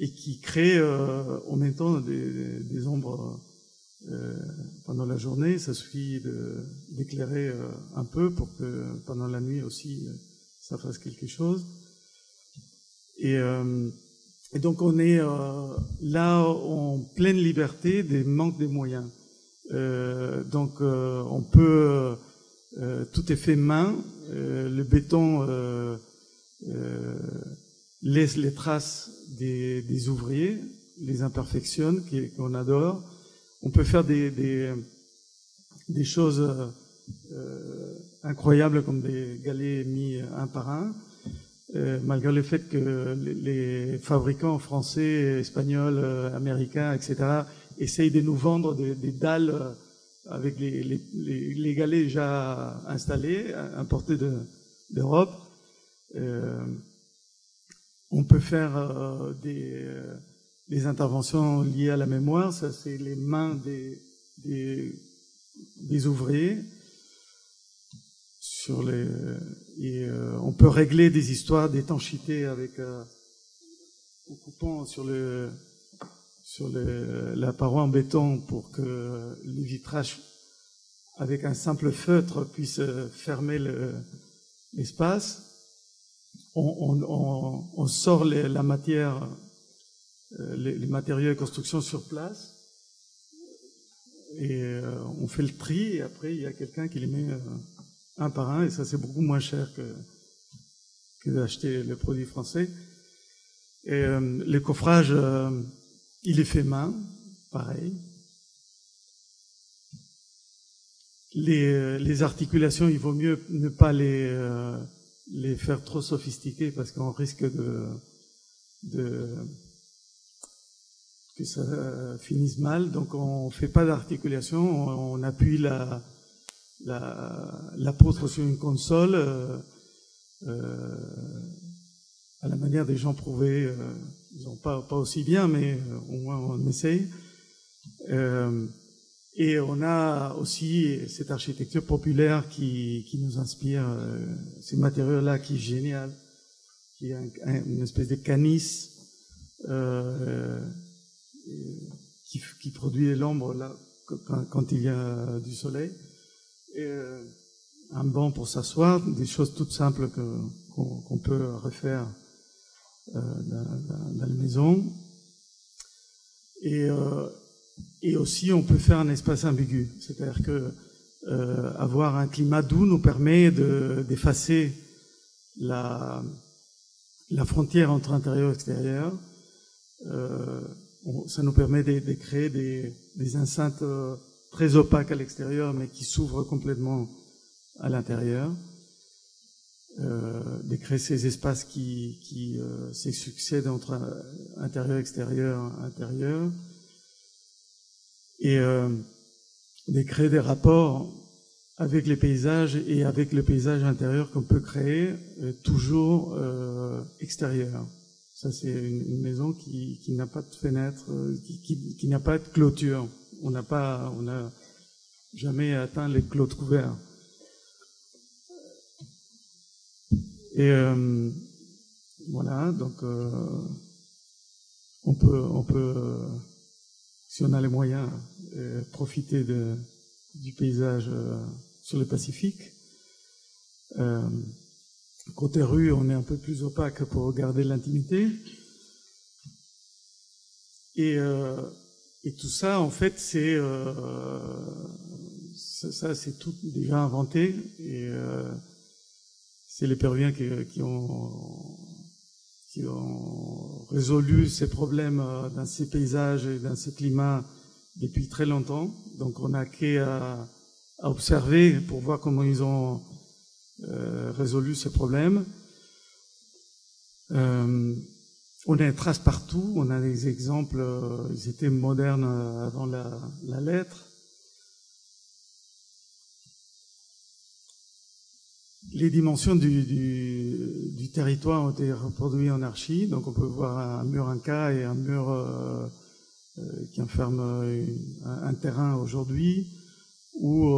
et qui crée en même temps des ombres pendant la journée. Ça suffit d'éclairer un peu pour que pendant la nuit aussi ça fasse quelque chose. Et donc on est là en pleine liberté des manques des moyens. Donc on peut tout est fait main. Le béton laisse les traces des ouvriers, les imperfectionne qu'on adore. On peut faire des choses incroyables comme des galets mis un par un, malgré le fait que les fabricants français, espagnols, américains, etc. essayent de nous vendre des dalles avec les galets déjà installés, importés d'Europe. On peut faire des interventions liées à la mémoire. Ça, c'est les mains des ouvriers. On peut régler des histoires d'étanchéité en coupant sur la paroi en béton pour que le vitrage, avec un simple feutre, puisse fermer l'espace. On sort la matière, les matériaux de construction sur place, et on fait le tri, et après il y a quelqu'un qui les met un par un, et ça c'est beaucoup moins cher que d'acheter le produit français. Et le coffrage, il est fait main, pareil. Les articulations, il vaut mieux ne pas les faire trop sophistiquées parce qu'on risque que ça finisse mal. Donc on fait pas d'articulation, on appuie la poutre sur une console à la manière des gens prouvés. Ils n'ont pas aussi bien, mais au moins on essaye. Et on a aussi cette architecture populaire qui nous inspire, ces matériaux-là qui est génial, qui est une espèce de canis qui produit l'ombre là quand il y a du soleil, et un banc pour s'asseoir, des choses toutes simples qu'on peut refaire dans la maison. Et aussi, on peut faire un espace ambigu. C'est-à-dire que avoir un climat doux nous permet d'effacer la frontière entre intérieur et extérieur. Ça nous permet de créer des enceintes très opaques à l'extérieur, mais qui s'ouvrent complètement à l'intérieur. De créer ces espaces qui se succèdent entre intérieur, extérieur, intérieur. Et de créer des rapports avec les paysages et avec le paysage intérieur qu'on peut créer, toujours extérieur. Ça, c'est une maison qui n'a pas de fenêtre, qui n'a pas de clôture. On n'a jamais atteint les clôtures couverts. Et voilà, donc on peut si on a les moyens, profiter du paysage sur le Pacifique. Côté rue, on est un peu plus opaque pour garder l'intimité. Et tout ça, en fait, c'est tout déjà inventé. Et c'est les Péruviens qui ont résolu ces problèmes dans ces paysages et dans ces climats depuis très longtemps. Donc on n'a qu'à observer pour voir comment ils ont résolu ces problèmes. On a des traces partout, on a des exemples, ils étaient modernes avant la lettre. Les dimensions du territoire ont été reproduites en archi, donc on peut voir un mur Inca et un mur qui enferme un terrain aujourd'hui, où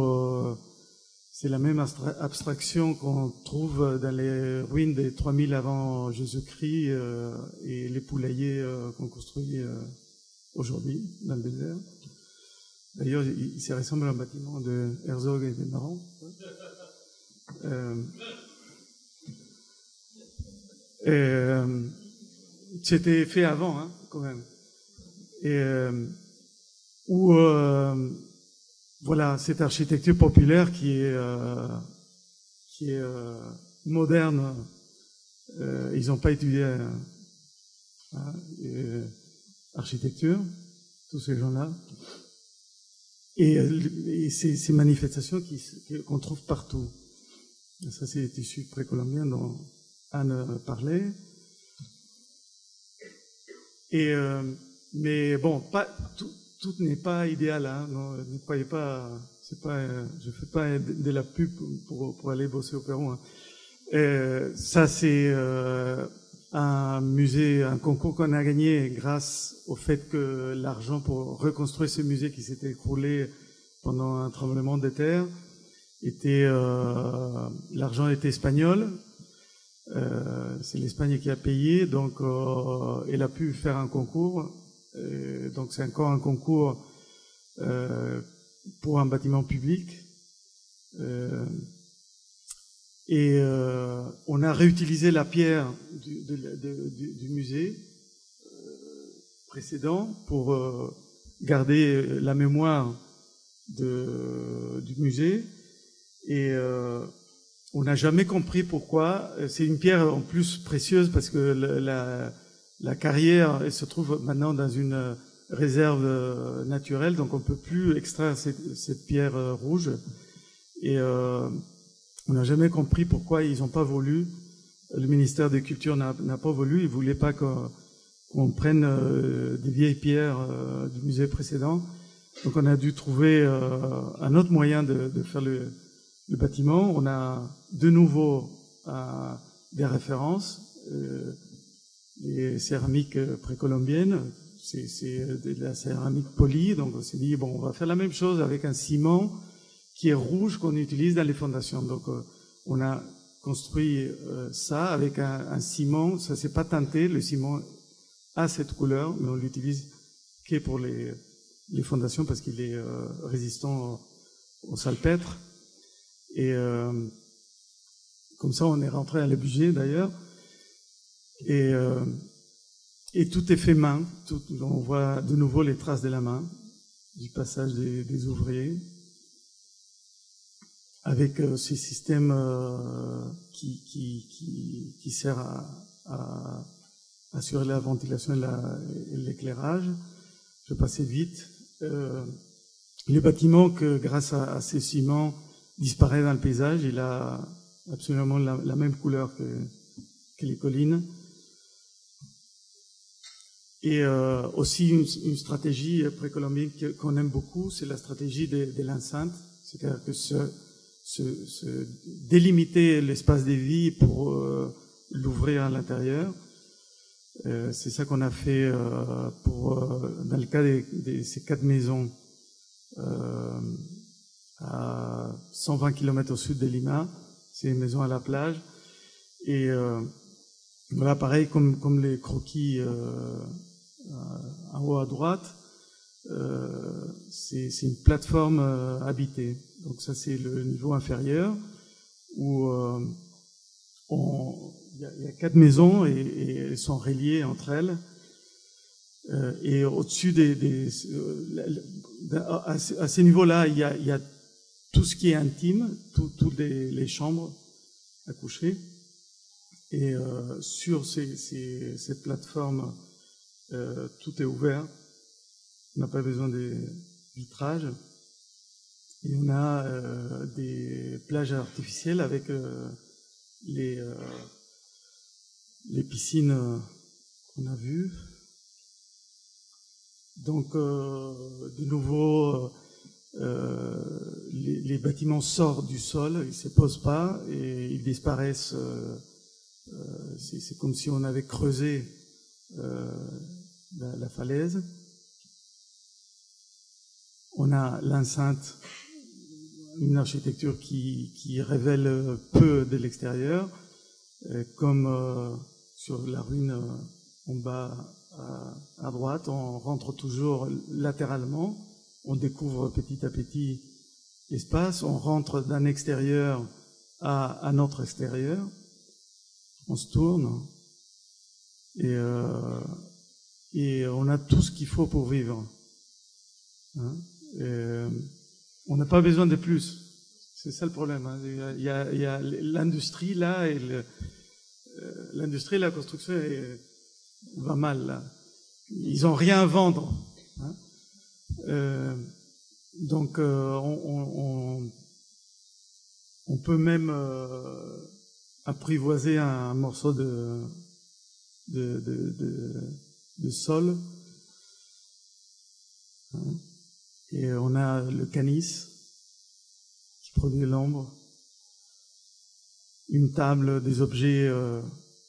C'est la même abstraction qu'on trouve dans les ruines des 3000 avant Jésus-Christ et les poulaillers qu'on construit aujourd'hui dans le désert. D'ailleurs, il ressemble à un bâtiment de Herzog et Desmarons. C'était fait avant, hein, quand même. Voilà, cette architecture populaire qui est moderne. Ils n'ont pas étudié architecture, tous ces gens-là. Et ces manifestations qu'on trouve partout. Et ça, c'est les tissus précolombiens dont Anne parlait. Mais bon, tout n'est pas idéal. Hein, non, ne croyez pas. Je fais pas de la pub pour aller bosser au Pérou. Hein. Ça, c'est un musée, un concours qu'on a gagné grâce au fait que l'argent pour reconstruire ce musée qui s'était écroulé pendant un tremblement de terre l'argent était espagnol. C'est l'Espagne qui a payé, donc elle a pu faire un concours. Donc c'est encore un concours pour un bâtiment public. On a réutilisé la pierre du musée précédent pour garder la mémoire du musée. Et on n'a jamais compris pourquoi. C'est une pierre en plus précieuse parce que la carrière elle se trouve maintenant dans une réserve naturelle, donc on peut plus extraire cette pierre rouge. Et on n'a jamais compris pourquoi ils n'ont pas voulu. Le ministère des Cultures n'a pas voulu. Ils voulaient pas qu'on prenne des vieilles pierres du musée précédent. Donc on a dû trouver un autre moyen de faire le bâtiment. On a de nouveau des références, les céramiques précolombiennes, c'est de la céramique polie, donc on s'est dit, bon, on va faire la même chose avec un ciment qui est rouge qu'on utilise dans les fondations. Donc on a construit ça avec un ciment, ça s'est pas teinté, le ciment a cette couleur, mais on l'utilise que pour les fondations parce qu'il est résistant au salpêtre. Et comme ça, on est rentré à le budget d'ailleurs. Et tout est fait main. On voit de nouveau les traces de la main, du passage des ouvriers, avec ces systèmes qui sert à assurer la ventilation et l'éclairage. Je vais passer vite. Le bâtiment, que grâce à ces ciments, disparaît dans le paysage. Il a absolument la même couleur que les collines. Et aussi une stratégie précolombienne qu'on aime beaucoup, c'est la stratégie de l'enceinte. C'est-à-dire que délimiter l'espace des vies pour l'ouvrir à l'intérieur. C'est ça qu'on a fait dans le cas de ces 4 maisons à 120 km au sud de Lima. C'est une maison à la plage. Et voilà, pareil comme les croquis en haut à droite, c'est une plateforme habitée. Donc ça, c'est le niveau inférieur où il y a 4 maisons et elles sont reliées entre elles. Et au-dessus à ces niveaux-là, il y a tout ce qui est intime, toutes les chambres à coucher. Et sur cette plateforme, tout est ouvert. On n'a pas besoin de vitrage. Et on a des plages artificielles avec les piscines qu'on a vues. Donc, de nouveau, les bâtiments sortent du sol, ils ne se posent pas et ils disparaissent. C'est comme si on avait creusé la falaise. On a l'enceinte une architecture qui révèle peu de l'extérieur, comme sur la ruine en bas à droite, on rentre toujours latéralement, on découvre petit à petit l'espace, on rentre d'un extérieur à notre extérieur, on se tourne et on a tout ce qu'il faut pour vivre. Hein, on n'a pas besoin de plus. C'est ça le problème. Hein. Il y a l'industrie là et l'industrie, la construction va mal là. Ils n'ont rien à vendre. Hein. Donc on peut même apprivoiser un morceau de sol. Hein. Et on a le canis qui produit l'ombre, une table, des objets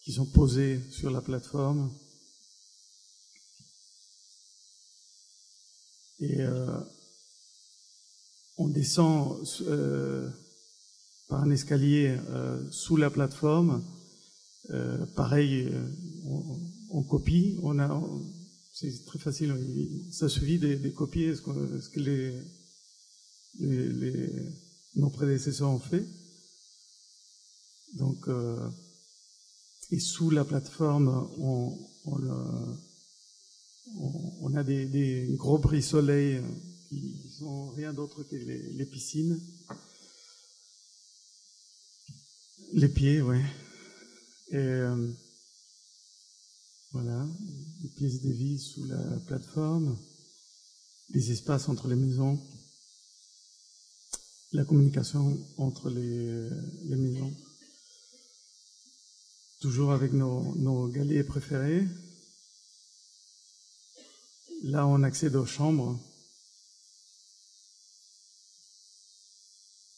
qui sont posés sur la plateforme. Et on descend par un escalier sous la plateforme. Pareil, on copie. C'est très facile. Ça suffit de copier ce que nos prédécesseurs ont fait. Donc, et sous la plateforme, on a des gros brise-soleil qui sont rien d'autre que les piscines. Les pieds, ouais. Et voilà, les pièces de vie sous la plateforme, les espaces entre les maisons, la communication entre les maisons. Toujours avec nos galets préférés. Là, on accède aux chambres.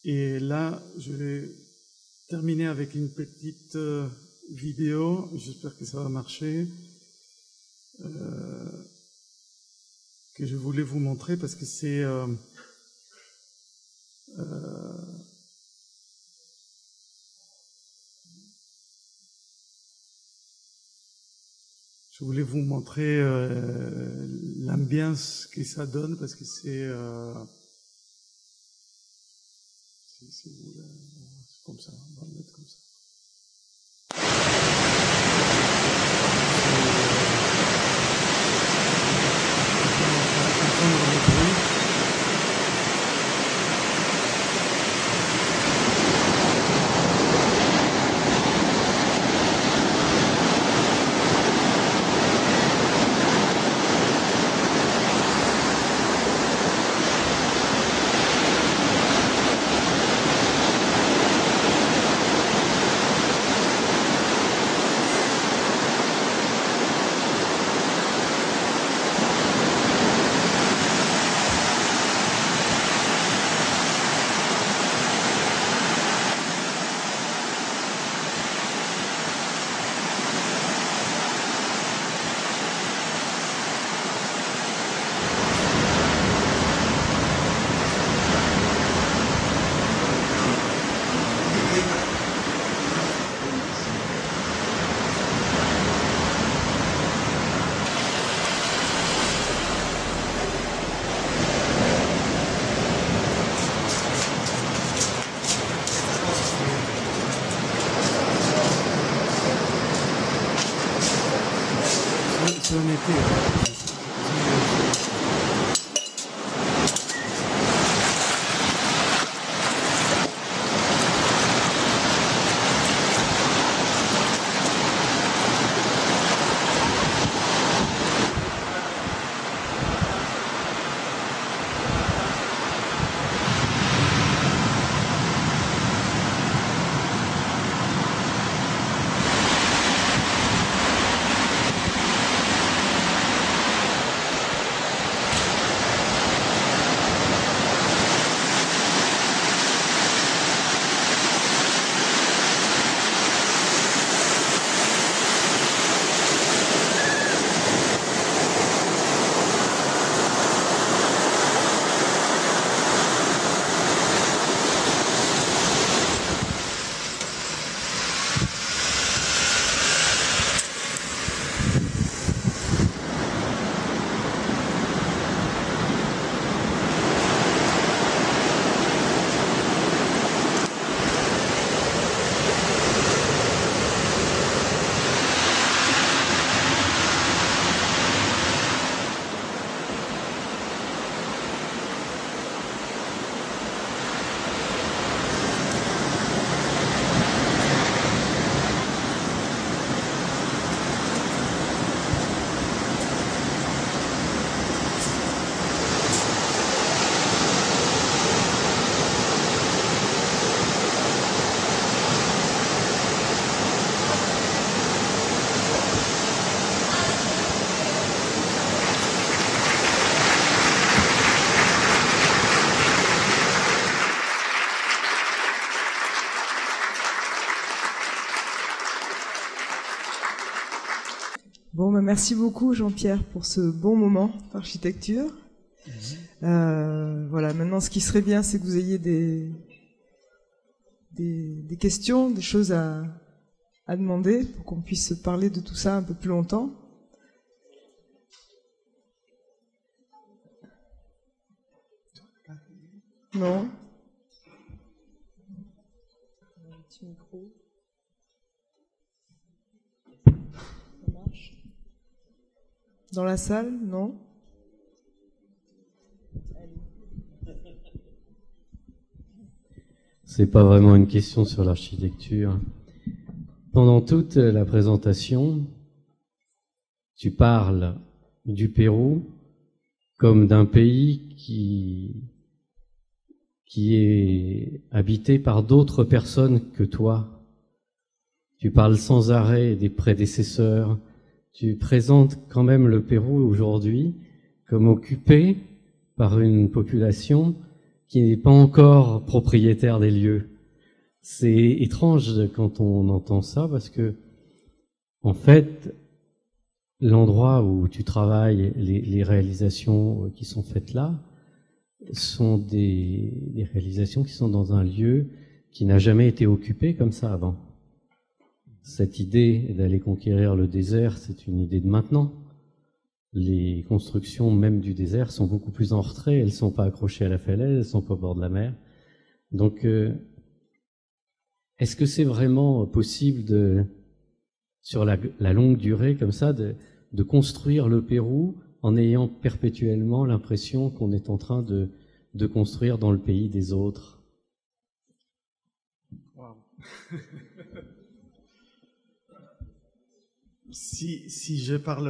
Et là, je vais terminer avec une petite vidéo. J'espère que ça va marcher. Que je voulais vous montrer parce que c'est je voulais vous montrer l'ambiance que ça donne parce que c'est comme ça, on va le mettre comme ça. merci beaucoup Jean-Pierre pour ce bon moment d'architecture. Voilà, maintenant ce qui serait bien, c'est que vous ayez des questions, des choses à demander pour qu'on puisse parler de tout ça un peu plus longtemps. Non? Un petit micro. Ça marche? Dans la salle? Non? C'est pas vraiment une question sur l'architecture. Pendant toute la présentation, tu parles du Pérou comme d'un pays qui est habité par d'autres personnes que toi. Tu parles sans arrêt des prédécesseurs. Tu présentes quand même le Pérou aujourd'hui comme occupé par une population qui n'est pas encore propriétaire des lieux. C'est étrange quand on entend ça parce que, en fait, l'endroit où tu travailles, les réalisations qui sont faites là, sont des réalisations qui sont dans un lieu qui n'a jamais été occupé comme ça avant. Cette idée d'aller conquérir le désert, c'est une idée de maintenant. Les constructions même du désert sont beaucoup plus en retrait, elles sont pas accrochées à la falaise, elles sont pas au bord de la mer. Donc, est-ce que c'est vraiment possible sur la longue durée comme ça, de construire le Pérou en ayant perpétuellement l'impression qu'on est en train de construire dans le pays des autres? Wow. Si je parle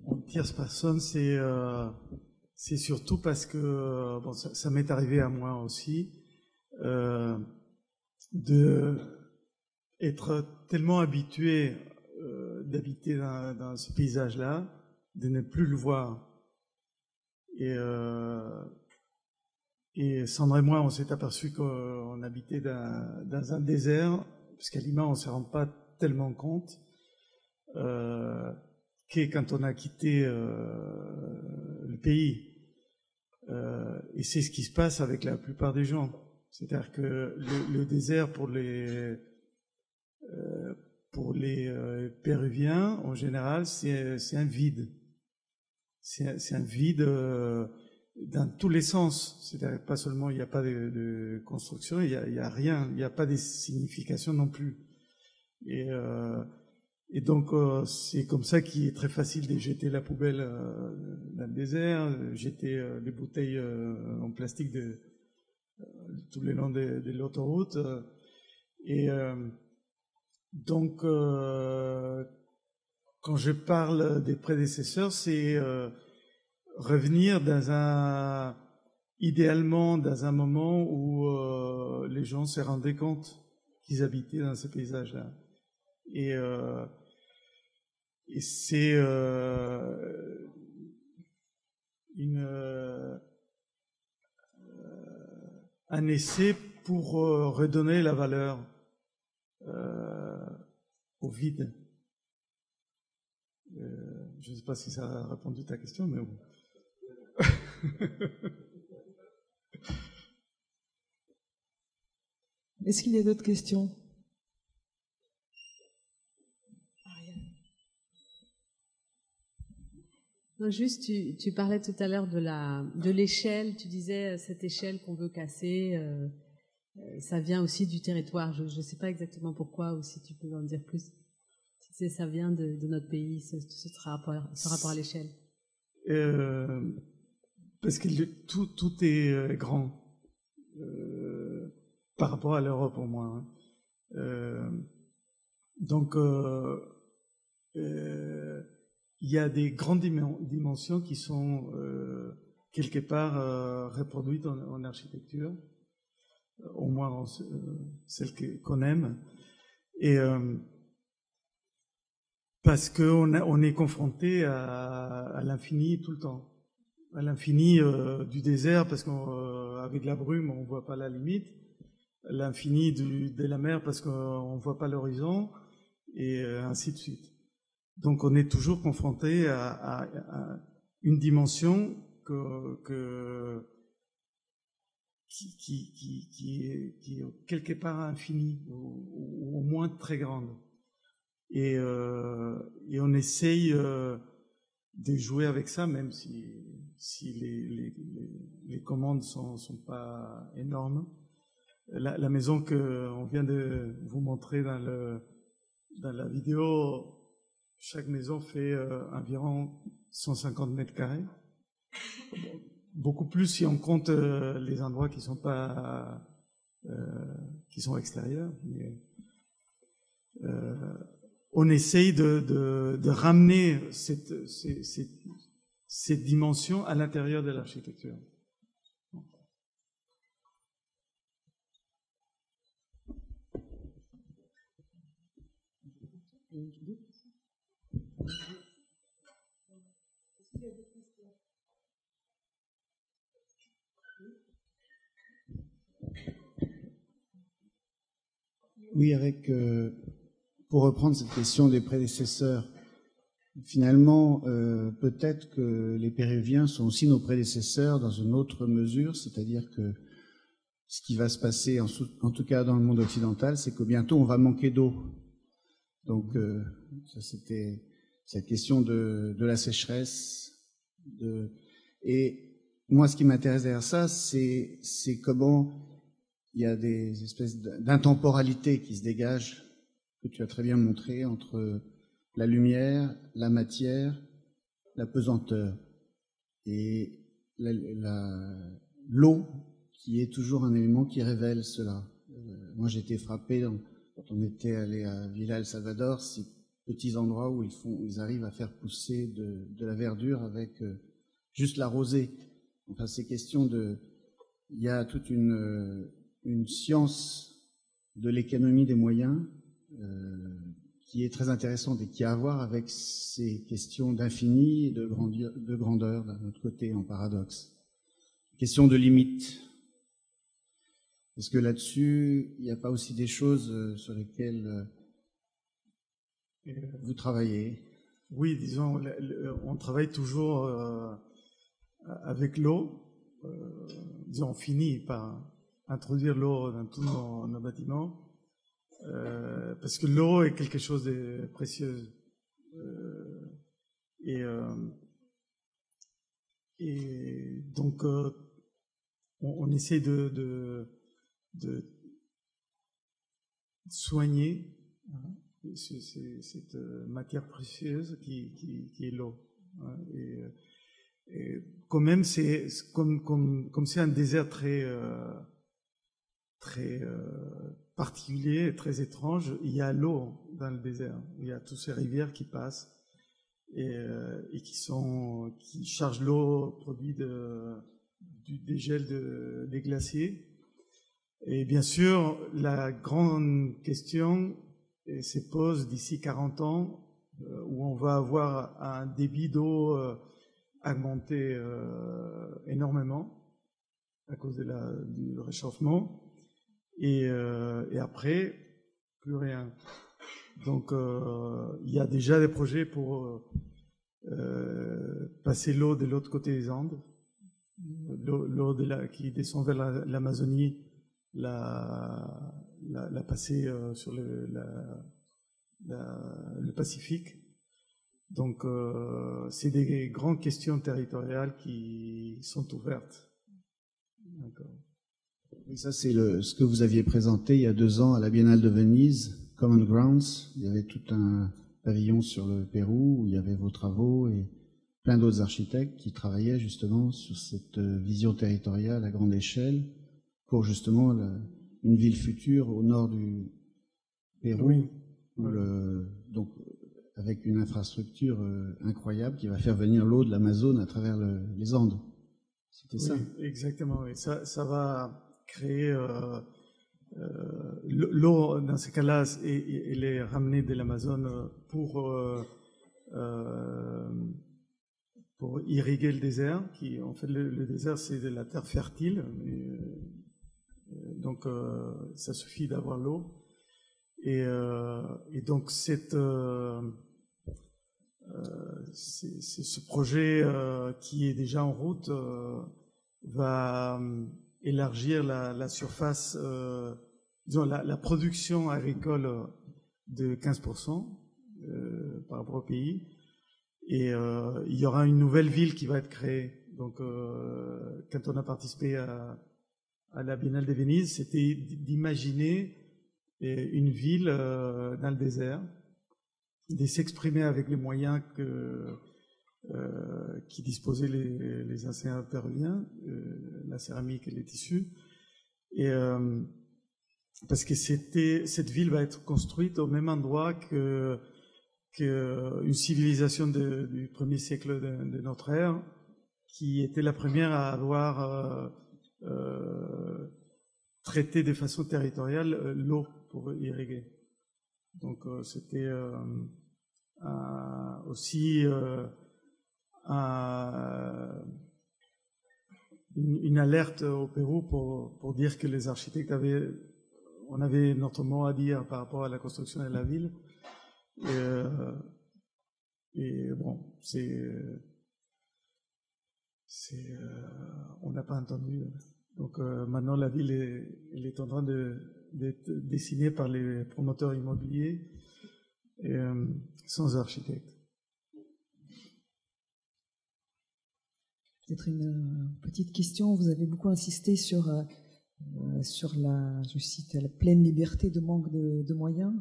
en tierce personne, c'est surtout parce que bon, ça m'est arrivé à moi aussi de être tellement habitué d'habiter dans ce paysage-là, de ne plus le voir. Et Sandra et moi, on s'est aperçu qu'on habitait dans un désert, parce qu'à Lima, on ne se rend pas tellement compte. Qu'est quand on a quitté le pays. Et c'est ce qui se passe avec la plupart des gens. C'est-à-dire que le désert pour les Péruviens, en général, c'est un vide. C'est un vide dans tous les sens. C'est-à-dire pas seulement il n'y a pas de construction, il y a rien, il n'y a pas de signification non plus. Et donc, c'est comme ça qu'il est très facile de jeter la poubelle dans le désert, jeter les bouteilles en plastique tout le long de l'autoroute. Donc, quand je parle des prédécesseurs, c'est revenir idéalement dans un moment où les gens se rendaient compte qu'ils habitaient dans ces paysages-là. Et c'est un essai pour redonner la valeur au vide. Je ne sais pas si ça a répondu à ta question, mais bon. Est-ce qu'il y a d'autres questions? Non, juste, tu parlais tout à l'heure de l'échelle. Tu disais cette échelle qu'on veut casser, ça vient aussi du territoire. Je ne sais pas exactement pourquoi, ou si tu peux en dire plus. Ça vient de notre pays, ce rapport à l'échelle. Parce que tout est grand par rapport à l'Europe, pour moi. Donc, il y a des grandes dimensions qui sont quelque part reproduites en architecture, au moins celles qu'on aime, et parce qu'on est confronté à l'infini tout le temps, à l'infini du désert, parce qu'avec la brume on voit pas la limite, l'infini de la mer parce qu'on voit pas l'horizon, et ainsi de suite. Donc on est toujours confronté à une dimension qui est quelque part infinie ou au moins très grande. Et on essaye de jouer avec ça, même si les commandes sont pas énormes. La maison que on vient de vous montrer dans la vidéo, chaque maison fait environ 150 mètres carrés. Beaucoup plus si on compte les endroits qui sont pas qui sont extérieurs. Mais, on essaye de ramener cette dimension à l'intérieur de l'architecture. Oui, pour reprendre cette question des prédécesseurs, finalement, peut-être que les Péruviens sont aussi nos prédécesseurs dans une autre mesure, c'est-à-dire que ce qui va se passer, en tout cas dans le monde occidental, c'est que bientôt on va manquer d'eau. Donc, ça c'était cette question de la sécheresse. Et moi, ce qui m'intéresse derrière ça, c'est comment il y a des espèces d'intemporalité qui se dégagent, que tu as très bien montré, entre la lumière, la matière, la pesanteur. Et l'eau, qui est toujours un élément qui révèle cela. Moi, j'ai été frappé quand on était allé à Villa El Salvador, ces petits endroits où ils arrivent à faire pousser de la verdure avec juste la rosée. Enfin, ces questions il y a toute une science de l'économie des moyens qui est très intéressante et qui a à voir avec ces questions d'infini et de grandeur d'un autre côté, en paradoxe. Question de limite. Est-ce que là-dessus, il n'y a pas aussi des choses sur lesquelles vous travaillez? Oui, disons, on travaille toujours avec l'eau. Disons, on finit par introduire l'eau dans tous nos bâtiments, parce que l'eau est quelque chose de précieux. Et donc, on essaie de soigner cette matière précieuse qui est l'eau. Et quand même, c'est comme c'est un désert très particulier, très étrange. Il y a l'eau dans le désert. Il y a toutes ces rivières qui passent et qui chargent l'eau produit du dégel des glaciers. Et bien sûr, la grande question se pose d'ici 40 ans, où on va avoir un débit d'eau augmenté énormément à cause du réchauffement. Et après, plus rien. Donc, il y a déjà des projets pour passer l'eau de l'autre côté des Andes, l'eau qui descend vers l'Amazonie, la passer sur le Pacifique. Donc, c'est des grandes questions territoriales qui sont ouvertes. D'accord. Et ça, c'est ce que vous aviez présenté il y a 2 ans à la Biennale de Venise, Common Grounds. Il y avait tout un pavillon sur le Pérou où il y avait vos travaux et plein d'autres architectes qui travaillaient justement sur cette vision territoriale à grande échelle pour justement une ville future au nord du Pérou, oui. Donc avec une infrastructure incroyable qui va faire venir l'eau de l'Amazone à travers les Andes. C'était ça. Exactement. Et ça va créer l'eau, dans ce cas-là, elle est ramenée de l'Amazone pour irriguer le désert. En fait, le désert, c'est de la terre fertile. Donc, ça suffit d'avoir l'eau. Et donc, ce projet qui est déjà en route va élargir la surface, disons la production agricole de 15% par rapport au pays. Et il y aura une nouvelle ville qui va être créée. Donc, quand on a participé à la Biennale de Venise, c'était d'imaginer une ville dans le désert, de s'exprimer avec les moyens qui disposaient les anciens péruviens, la céramique et les tissus. Et parce que cette ville va être construite au même endroit qu'une civilisation du 1er siècle de notre ère, qui était la première à avoir traité de façon territoriale l'eau pour irriguer. Donc c'était aussi une alerte au Pérou pour dire que les architectes on avait notre mot à dire par rapport à la construction de la ville. Et bon, on n'a pas entendu. Donc maintenant, la ville est en train d'être dessinée par les promoteurs immobiliers sans architecte. Peut-être une petite question. Vous avez beaucoup insisté sur je cite, la pleine liberté de manque de moyens.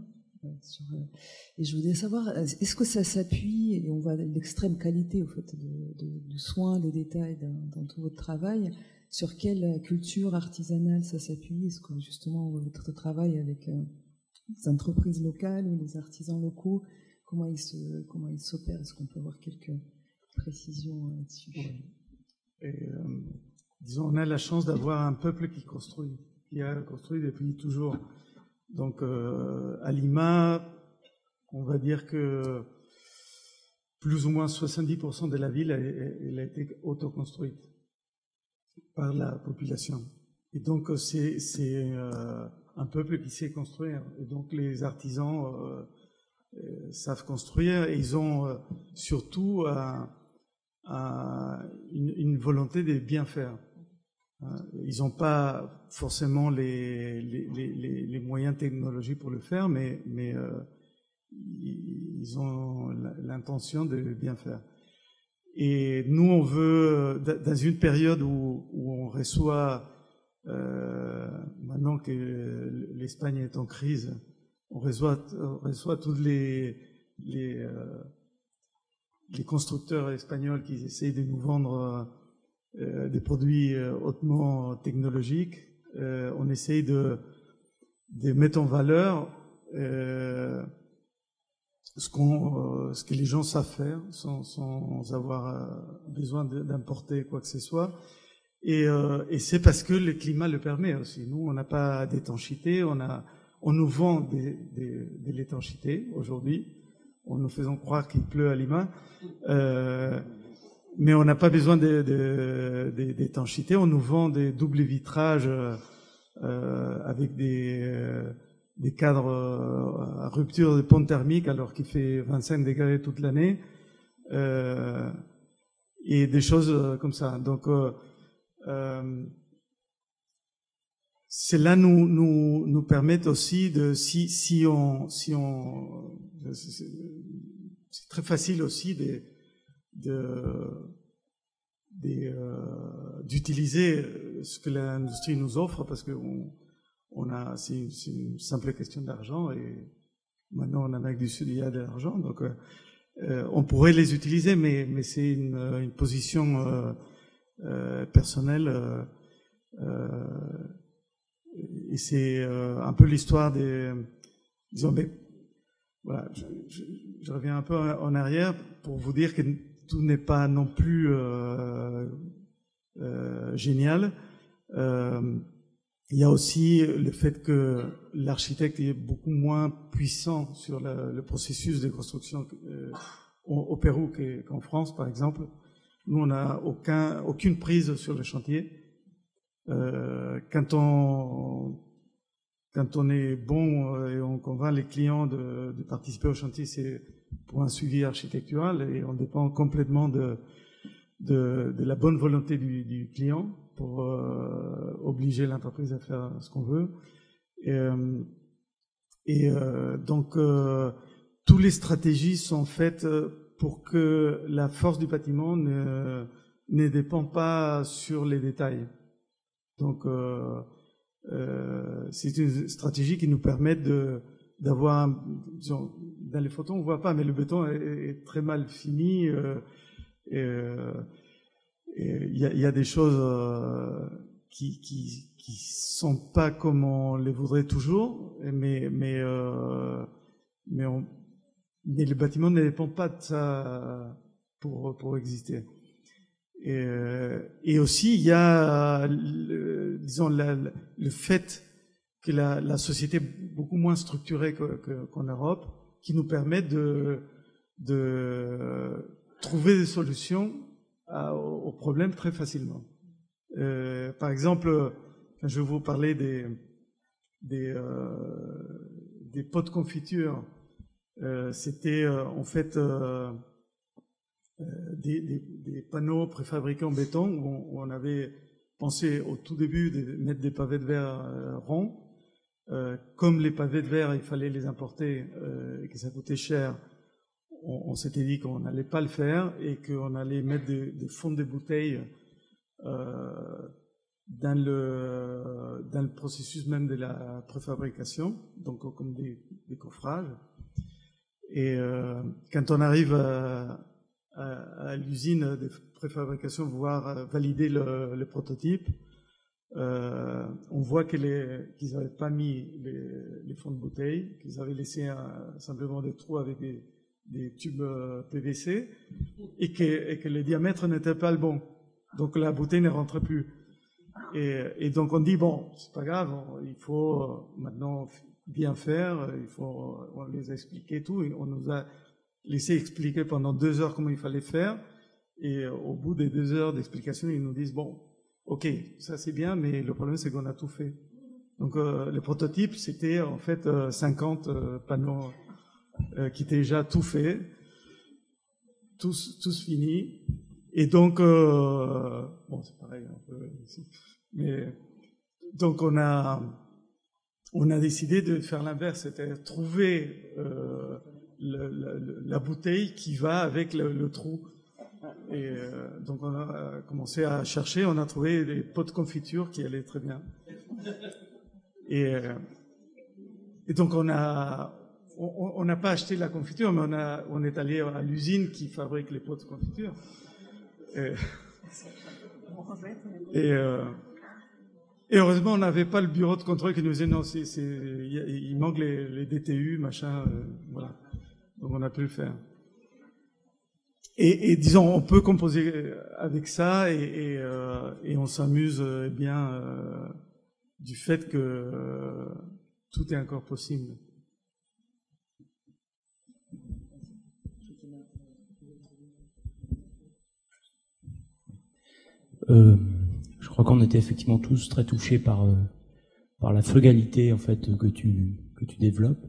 Et je voudrais savoir, est-ce que ça s'appuie, et on voit l'extrême qualité au fait de soins, des détails dans tout votre travail, sur quelle culture artisanale ça s'appuie? Est-ce que justement votre travail avec les entreprises locales ou les artisans locaux, comment ils s'opèrent? Est-ce qu'on peut avoir quelques précisions là-dessus? Disons, on a la chance d'avoir un peuple qui a construit depuis toujours. Donc, à Lima, on va dire que plus ou moins 70% de la ville elle a été autoconstruite par la population. Et donc, c'est un peuple qui sait construire. Et donc, les artisans savent construire et ils ont surtout une volonté de bien faire. Ils n'ont pas forcément les moyens technologiques pour le faire, mais ils ont l'intention de bien faire. Et nous, on veut, dans une période où on reçoit, maintenant que l'Espagne est en crise, on reçoit tous les constructeurs espagnols qui essayent de nous vendre des produits hautement technologiques. On essaye de mettre en valeur ce que les gens savent faire sans avoir besoin d'importer quoi que ce soit. Et c'est parce que le climat le permet aussi. Nous, on n'a pas d'étanchéité, on nous vend de l'étanchéité aujourd'hui, en nous faisant croire qu'il pleut à Lima. Mais on n'a pas besoin d'étanchéité. On nous vend des doubles vitrages avec des cadres à rupture de pente thermique alors qu'il fait 25 degrés toute l'année et des choses comme ça. Donc cela nous permet aussi c'est très facile aussi d'utiliser ce que l'industrie nous offre parce que c'est une simple question d'argent et maintenant en Amérique du Sud il y a de l'argent donc on pourrait les utiliser mais c'est une position personnelle et c'est un peu l'histoire disons mais voilà je reviens un peu en arrière pour vous dire que tout n'est pas non plus génial. Il y a aussi le fait que l'architecte est beaucoup moins puissant sur le processus de construction au Pérou qu'en France, par exemple. Nous, on n'a aucune prise sur le chantier. Quand quand on est bon et on convainc les clients de participer au chantier, c'est pour un suivi architectural et on dépend complètement de la bonne volonté du client pour obliger l'entreprise à faire ce qu'on veut. Donc, toutes les stratégies sont faites pour que la force du bâtiment ne dépend pas sur les détails. Donc, c'est une stratégie qui nous permet d'avoir, dans les photos on voit pas, mais le béton est très mal fini. Il y a des choses qui sont pas comme on les voudrait toujours, mais le bâtiment ne dépend pas de ça pour exister. Et aussi, il y a, disons, le fait que la société est beaucoup moins structurée qu'en Europe, qui nous permet de trouver des solutions aux problèmes très facilement. Par exemple, quand je vais vous parler des pots de confiture, c'était en fait des panneaux préfabriqués en béton où on avait pensé au tout début de mettre des pavés de verre ronds. Comme les pavés de verre, il fallait les importer et que ça coûtait cher, on s'était dit qu'on n'allait pas le faire et qu'on allait mettre des fonds de bouteilles dans le processus même de la préfabrication, donc comme des coffrages. Et quand on arrive à l'usine de préfabrication, voir valider le prototype, on voit qu'ils n'avaient pas mis les fonds de bouteille, qu'ils avaient laissé simplement des trous avec des tubes PVC et que le diamètre n'était pas le bon. Donc la bouteille ne rentrait plus. Et donc on dit, bon, c'est pas grave, il faut maintenant bien faire, on les a expliqué tout, et on nous a laissé expliquer pendant 2 heures comment il fallait faire, et au bout des 2 heures d'explication, ils nous disent, bon, ok, ça c'est bien, mais le problème c'est qu'on a tout fait. Donc le prototype, c'était en fait 50 panneaux qui étaient déjà tout faits, tous finis, et donc, bon c'est pareil un peu ici, mais donc on a décidé de faire l'inverse, c'est-à-dire trouver la bouteille qui va avec le trou. Et donc on a commencé à chercher, on a trouvé des pots de confiture qui allaient très bien. Et donc on n'a pas acheté la confiture, mais on est allé à l'usine qui fabrique les pots de confiture. Et heureusement, on n'avait pas le bureau de contrôle qui nous disait non, il manque les DTU, machin, voilà. Donc on a pu le faire. Et disons, on peut composer avec ça et on s'amuse bien du fait que tout est encore possible. Je crois qu'on était effectivement tous très touchés par la frugalité en fait que tu développes.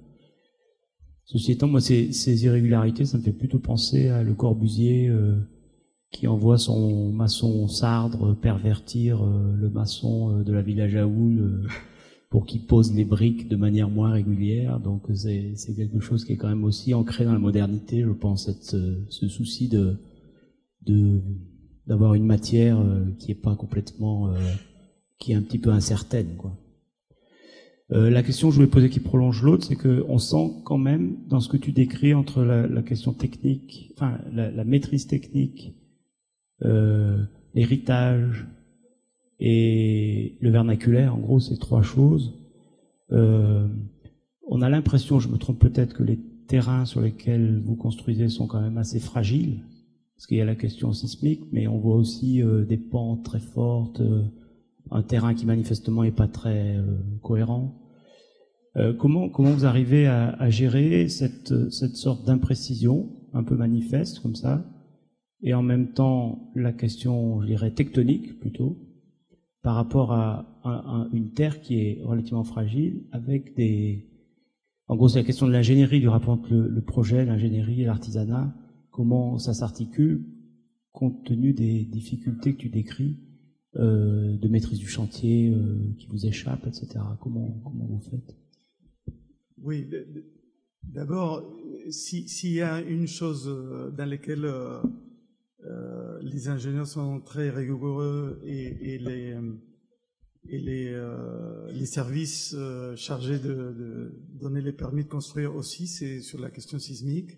Ceci étant, moi, ces irrégularités, ça me fait plutôt penser à Le Corbusier qui envoie son maçon Sardre pervertir le maçon de la Villa Jaoul pour qu'il pose les briques de manière moins régulière. Donc c'est quelque chose qui est quand même aussi ancré dans la modernité, je pense, ce souci d'avoir une matière qui est pas complètement, qui est un petit peu incertaine, quoi. La question que je voulais poser qui prolonge l'autre, c'est que on sent quand même dans ce que tu décris entre la question technique, enfin la maîtrise technique, l'héritage et le vernaculaire, en gros ces 3 choses. On a l'impression, je me trompe peut-être, que les terrains sur lesquels vous construisez sont quand même assez fragiles, parce qu'il y a la question sismique, mais on voit aussi des pentes très fortes, un terrain qui manifestement est pas très cohérent. Comment vous arrivez à gérer cette sorte d'imprécision un peu manifeste comme ça, et en même temps la question, je dirais, tectonique plutôt, par rapport à une terre qui est relativement fragile, avec des... En gros, c'est la question de l'ingénierie, du rapport entre le projet, l'ingénierie et l'artisanat. Comment ça s'articule compte tenu des difficultés que tu décris, de maîtrise du chantier qui vous échappe, etc. Comment vous faites? Oui, d'abord, s'il y a une chose dans laquelle les ingénieurs sont très rigoureux et les services chargés de donner les permis de construire aussi, c'est sur la question sismique.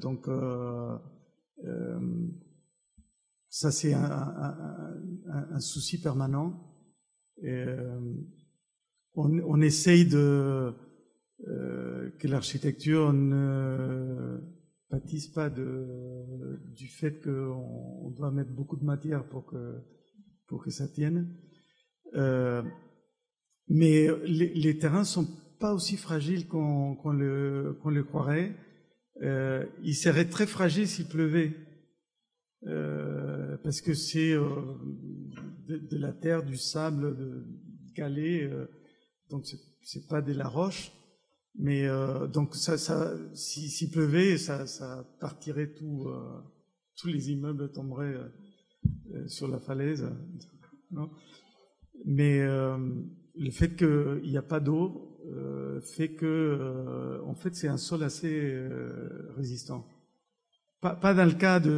Donc, ça c'est un souci permanent. On essaye que l'architecture ne pâtisse pas du fait qu'on doit mettre beaucoup de matière pour que ça tienne. Mais les terrains sont pas aussi fragiles qu'on le croirait. Ils seraient très fragiles s'il pleuvait, parce que c'est de la terre, du sable calé, donc c'est pas de la roche. Mais donc s'il pleuvait, ça partirait tous les immeubles tomberaient sur la falaise. Non, mais le fait qu'il n'y a pas d'eau fait que, en fait, c'est un sol assez résistant. Pas dans le cas du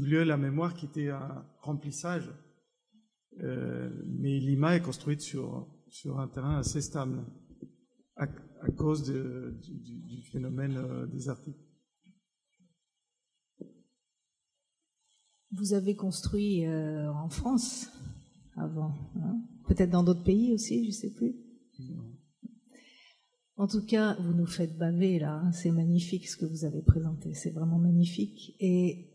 lieu de la mémoire qui était un remplissage, mais Lima est construite sur un terrain assez stable à cause du phénomène désertique. Vous avez construit en France avant, hein? Peut-être dans d'autres pays aussi, je ne sais plus. Non. En tout cas, vous nous faites baver là, hein. C'est magnifique ce que vous avez présenté, c'est vraiment magnifique. Et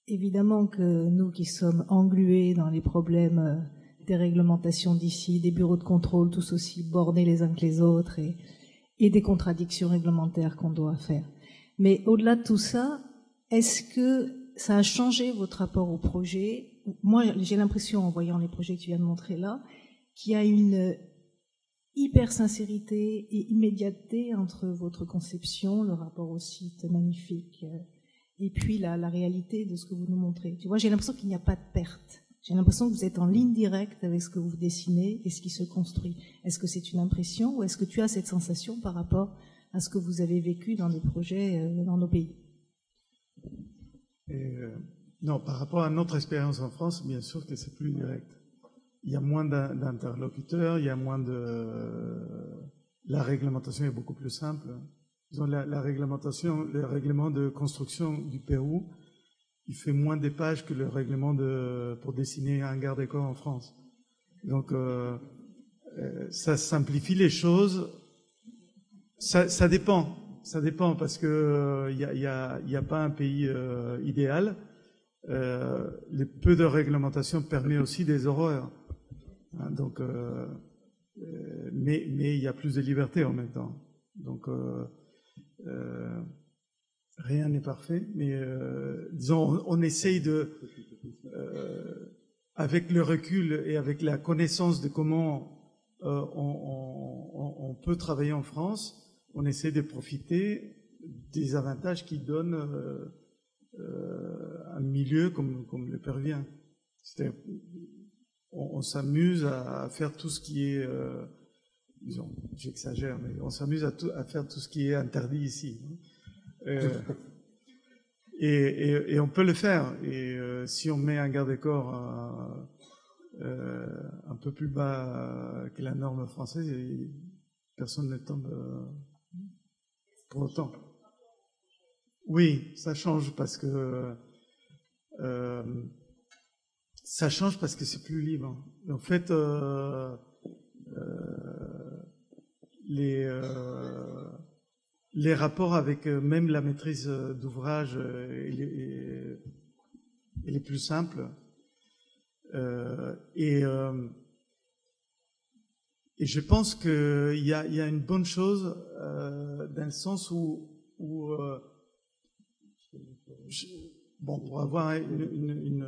évidemment que nous qui sommes englués dans les problèmes des réglementations d'ici, des bureaux de contrôle, tous aussi bordés les uns que les autres, et des contradictions réglementaires qu'on doit faire. Mais au-delà de tout ça, est-ce que ça a changé votre rapport au projet? Moi, j'ai l'impression, en voyant les projets que tu viens de montrer là, qu'il y a une hyper sincérité et immédiateté entre votre conception, le rapport au site magnifique, et puis la réalité de ce que vous nous montrez. Tu vois, j'ai l'impression qu'il n'y a pas de perte. J'ai l'impression que vous êtes en ligne directe avec ce que vous dessinez et ce qui se construit. Est-ce que c'est une impression ou est-ce que tu as cette sensation par rapport à ce que vous avez vécu dans des projets dans nos pays? Non, par rapport à notre expérience en France, bien sûr que c'est plus direct. Il y a moins d'interlocuteurs, il y a moins la réglementation est beaucoup plus simple. Disons, la réglementation, le règlement de construction du Pérou, il fait moins des pages que le règlement pour dessiner un garde-corps en France. Donc, ça simplifie les choses. Ça dépend. Ça dépend parce que il y a pas un pays idéal. Les peu de réglementation permet aussi des horreurs. Hein, donc, mais il y a plus de liberté en même temps. Donc, rien n'est parfait, mais disons, on essaye avec le recul et avec la connaissance de comment on peut travailler en France, on essaie de profiter des avantages qui donnent un milieu comme le Péruvien. On s'amuse à faire tout ce qui est, disons, j'exagère, mais on s'amuse à faire tout ce qui est interdit ici. Et on peut le faire. Et si on met un garde-corps un peu plus bas que la norme française, personne ne tombe pour autant. Oui, ça change parce que c'est plus libre. En fait, les rapports avec même la maîtrise d'ouvrage, il est plus simple. Et je pense qu'il y a une bonne chose dans le sens où bon, pour avoir une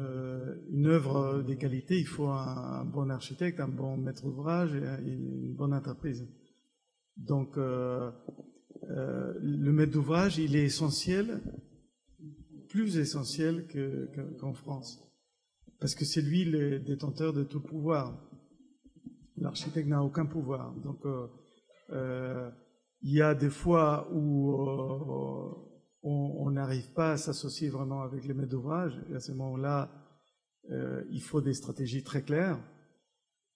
une œuvre de qualité, il faut un bon architecte, un bon maître d'ouvrage et une bonne entreprise. Donc, le maître d'ouvrage, il est essentiel, plus essentiel qu'en France, parce que c'est lui le détenteur de tout le pouvoir. L'architecte n'a aucun pouvoir. Donc, il y a des fois où on n'arrive pas à s'associer vraiment avec les maîtres d'ouvrage, et à ce moment-là, il faut des stratégies très claires.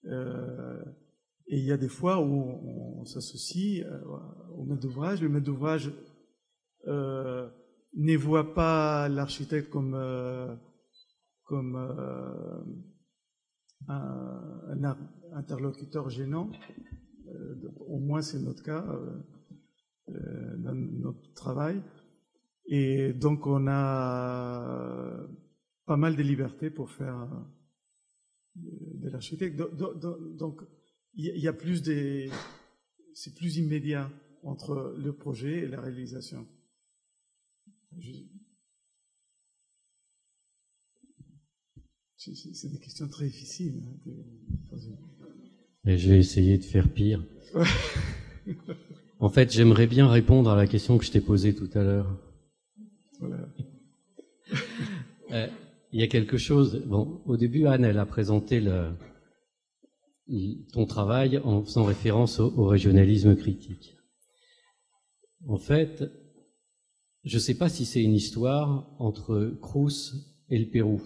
Et il y a des fois où on s'associe au maître d'ouvrage. Le maître d'ouvrage ne voit pas l'architecte comme un interlocuteur gênant. Au moins, c'est notre cas dans notre travail. Et donc, on a pas mal de liberté pour faire de l'architecte. Donc, il y a plus c'est plus immédiat entre le projet et la réalisation. C'est des questions très difficiles. Et je vais essayer de faire pire. En fait, j'aimerais bien répondre à la question que je t'ai posée tout à l'heure. Voilà. Il y a quelque chose. Bon, au début, Anne, elle a présenté ton travail en faisant référence au régionalisme critique. En fait, je ne sais pas si c'est une histoire entre Crous et le Pérou,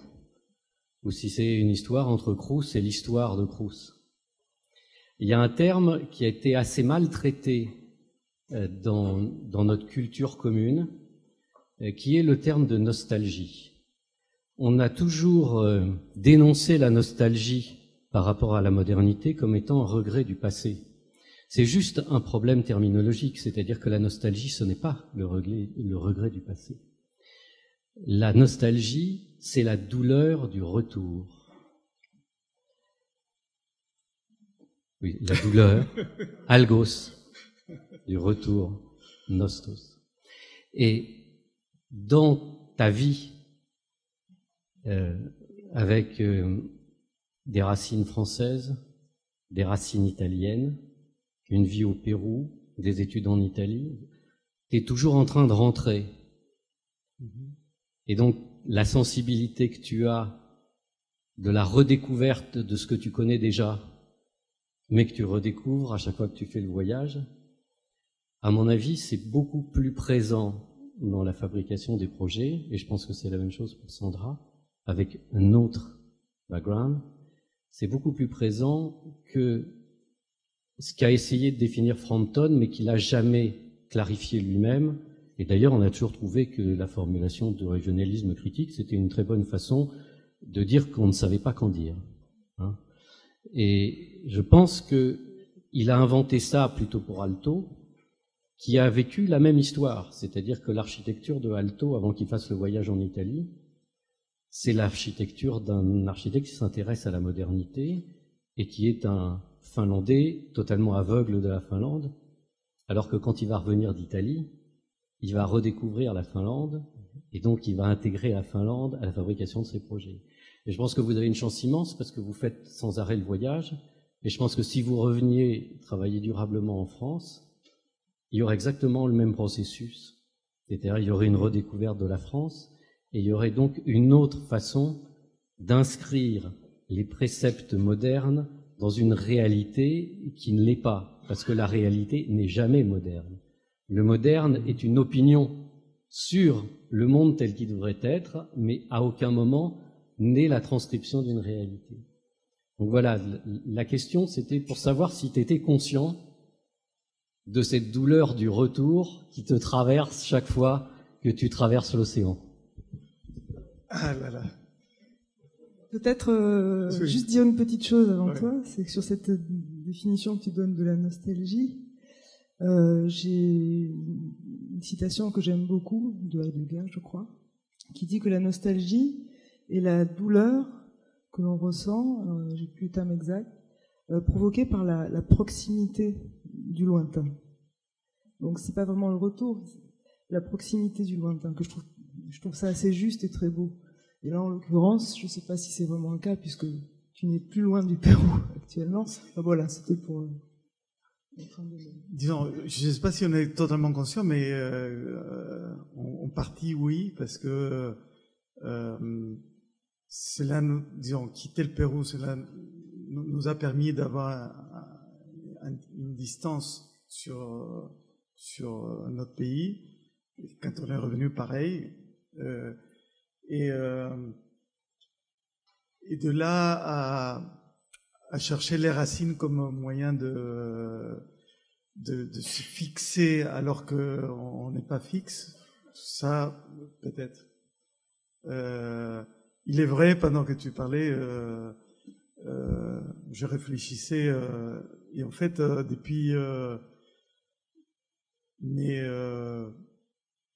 ou si c'est une histoire entre Crous et l'histoire de Crous. Il y a un terme qui a été assez mal traité dans notre culture commune, qui est le terme de nostalgie. On a toujours dénoncé la nostalgie par rapport à la modernité comme étant un regret du passé. C'est juste un problème terminologique, c'est-à-dire que la nostalgie, ce n'est pas le regret du passé. La nostalgie, c'est la douleur du retour. Oui, la douleur, algos, du retour, nostos. Et dans ta vie, avec des racines françaises, des racines italiennes, une vie au Pérou, des études en Italie, tu es toujours en train de rentrer. Et donc, la sensibilité que tu as de la redécouverte de ce que tu connais déjà, mais que tu redécouvres à chaque fois que tu fais le voyage, à mon avis, c'est beaucoup plus présent dans la fabrication des projets, et je pense que c'est la même chose pour Sandra, avec un autre background, c'est beaucoup plus présent que ce qu'a essayé de définir Frampton, mais qu'il n'a jamais clarifié lui-même. Et d'ailleurs, on a toujours trouvé que la formulation de régionalisme critique, c'était une très bonne façon de dire qu'on ne savait pas qu'en dire. Hein. Et je pense qu'il a inventé ça plutôt pour Aalto, qui a vécu la même histoire, c'est-à-dire que l'architecture de Aalto, avant qu'il fasse le voyage en Italie, c'est l'architecture d'un architecte qui s'intéresse à la modernité et qui est un Finlandais totalement aveugle de la Finlande, alors que quand il va revenir d'Italie, il va redécouvrir la Finlande et donc il va intégrer la Finlande à la fabrication de ses projets. Et je pense que vous avez une chance immense parce que vous faites sans arrêt le voyage, et je pense que si vous reveniez travailler durablement en France, il y aurait exactement le même processus. C'est-à-dire il y aurait une redécouverte de la France et il y aurait donc une autre façon d'inscrire les préceptes modernes dans une réalité qui ne l'est pas, parce que la réalité n'est jamais moderne. Le moderne est une opinion sur le monde tel qu'il devrait être, mais à aucun moment n'est la transcription d'une réalité. Donc voilà, la question c'était pour savoir si tu étais conscient de cette douleur du retour qui te traverse chaque fois que tu traverses l'océan. Ah là là. Peut-être juste dire une petite chose avant ouais. toi, c'est que sur cette définition que tu donnes de la nostalgie, j'ai une citation que j'aime beaucoup, de Heidegger, je crois, qui dit que la nostalgie est la douleur que l'on ressent, j'ai plus le terme exact, provoquée par la proximité du lointain. Donc c'est pas vraiment le retour, c'est la proximité du lointain, que je trouve ça assez juste et très beau. Et là, en l'occurrence, je ne sais pas si c'est vraiment le cas, puisque tu n'es plus loin du Pérou actuellement. Enfin, voilà, c'était pour... Disons, je ne sais pas si on est totalement conscient, mais en partie, oui, parce que cela, disons, quitter le Pérou, cela nous a permis d'avoir une distance sur notre pays. Et quand on est revenu, pareil. Et de là à chercher les racines comme moyen de se fixer alors qu'on n'est pas fixe, ça, peut-être. Il est vrai, pendant que tu parlais, je réfléchissais, et en fait, depuis mes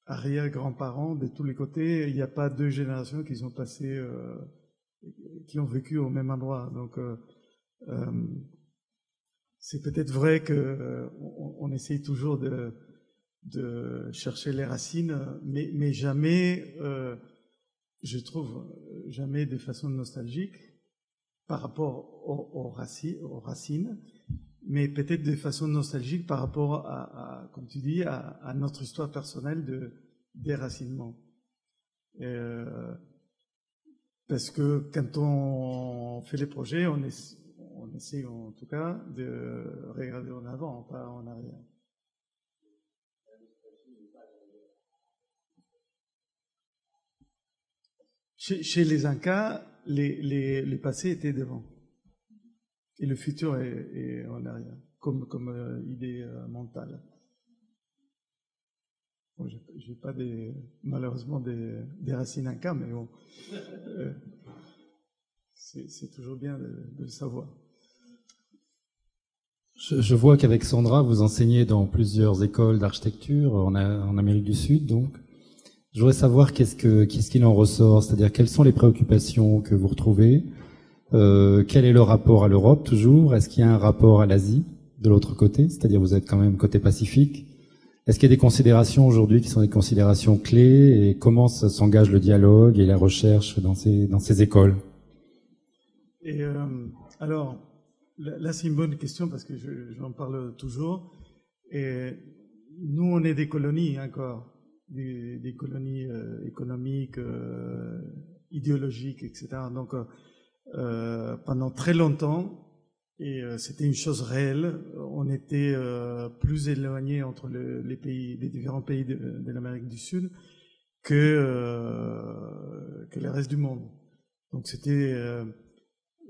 arrière-grands-parents, de tous les côtés, il n'y a pas 2 générations qui sont passées, qui ont vécu au même endroit. Donc, c'est peut-être vrai que on essaye toujours de chercher les racines, mais jamais, je trouve, jamais de façon nostalgique par rapport aux racines, mais peut-être de façon nostalgique par rapport comme tu dis, à notre histoire personnelle de déracinement. Parce que quand on fait les projets, on essaie en tout cas de regarder en avant, pas en arrière. Chez les Incas, les passés étaient devant. Et le futur est en arrière, comme idée mentale. Bon, j'ai pas malheureusement des racines Incas, mais bon, c'est toujours bien de le savoir. Je vois qu'avec Sandra, vous enseignez dans plusieurs écoles d'architecture en Amérique du Sud, donc. Je voudrais savoir qu'est-ce qu'il en ressort, c'est-à-dire quelles sont les préoccupations que vous retrouvez, quel est le rapport à l'Europe toujours, est-ce qu'il y a un rapport à l'Asie de l'autre côté, c'est-à-dire vous êtes quand même côté Pacifique, est-ce qu'il y a des considérations aujourd'hui qui sont des considérations clés et comment s'engage le dialogue et la recherche dans ces écoles? Et alors, là c'est une bonne question parce que j'en parle toujours, et nous on est des colonies encore. Des colonies économiques, idéologiques, etc. Donc, pendant très longtemps, et c'était une chose réelle, on était plus éloignés entre les différents pays de l'Amérique du Sud que le reste du monde. Donc, c'était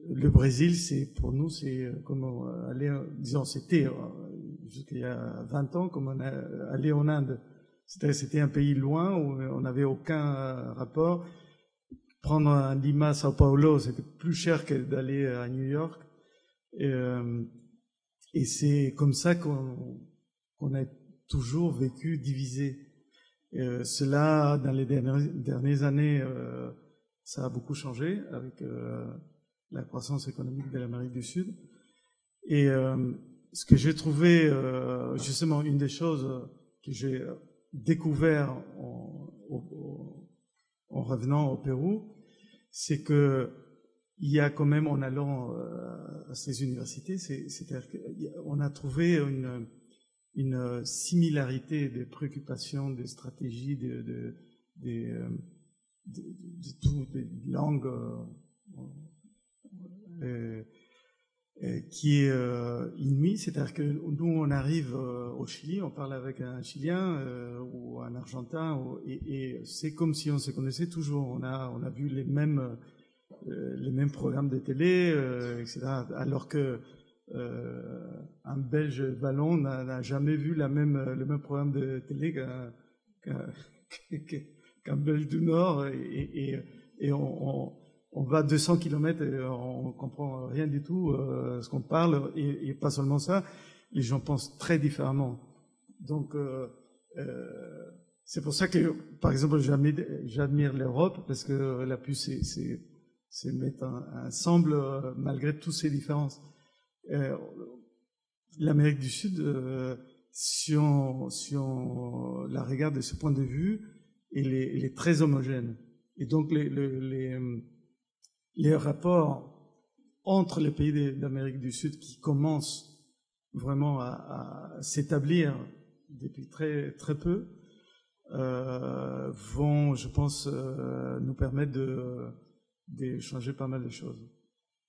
le Brésil, pour nous, c'est comme aller, disons, c'était jusqu'il y a 20 ans, comme aller en Inde. C'était un pays loin où on n'avait aucun rapport. Prendre un Lima, Sao Paulo, c'était plus cher que d'aller à New York. Et c'est comme ça qu'on a toujours vécu divisé. Cela, dans les dernières années, ça a beaucoup changé avec la croissance économique de l'Amérique du Sud. Et ce que j'ai trouvé, justement, une des choses que j'ai découvert en revenant au Pérou, c'est que il y a quand même, en allant à ces universités, c'est-à-dire qu'on a trouvé une similarité des préoccupations, des stratégies, de toutes les langues qui est inouïe, c'est-à-dire que nous on arrive au Chili, on parle avec un Chilien ou un Argentin, et c'est comme si on se connaissait toujours. On a vu les mêmes programmes de télé, etc. Alors que un Belge wallon n'a jamais vu le même programme de télé qu'un Belge du Nord, et on va 200 km et on comprend rien du tout ce qu'on parle, et pas seulement ça, les gens pensent très différemment. Donc c'est pour ça que, par exemple, j'admire l'Europe, parce que elle a pu se mettre ensemble malgré toutes ces différences. L'Amérique du Sud, si on la regarde de ce point de vue, elle est très homogène. Et donc les rapports entre les pays d'Amérique du Sud qui commencent vraiment à s'établir depuis très, très peu, vont, je pense, nous permettre de changer pas mal de choses.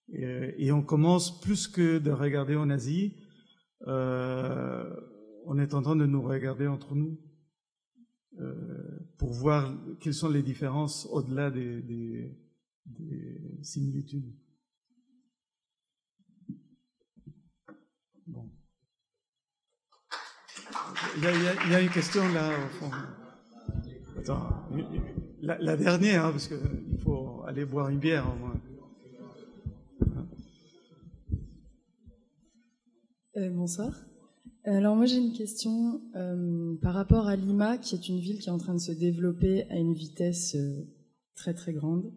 Et on commence, plus que de regarder en Asie, on est en train de nous regarder entre nous pour voir quelles sont les différences au-delà des similitudes. Bon. Il y a une question là au fond. Attends, la dernière, hein, parce qu'il faut aller boire une bière au moins. Bonsoir. Alors moi j'ai une question par rapport à Lima, qui est une ville qui est en train de se développer à une vitesse très très grande,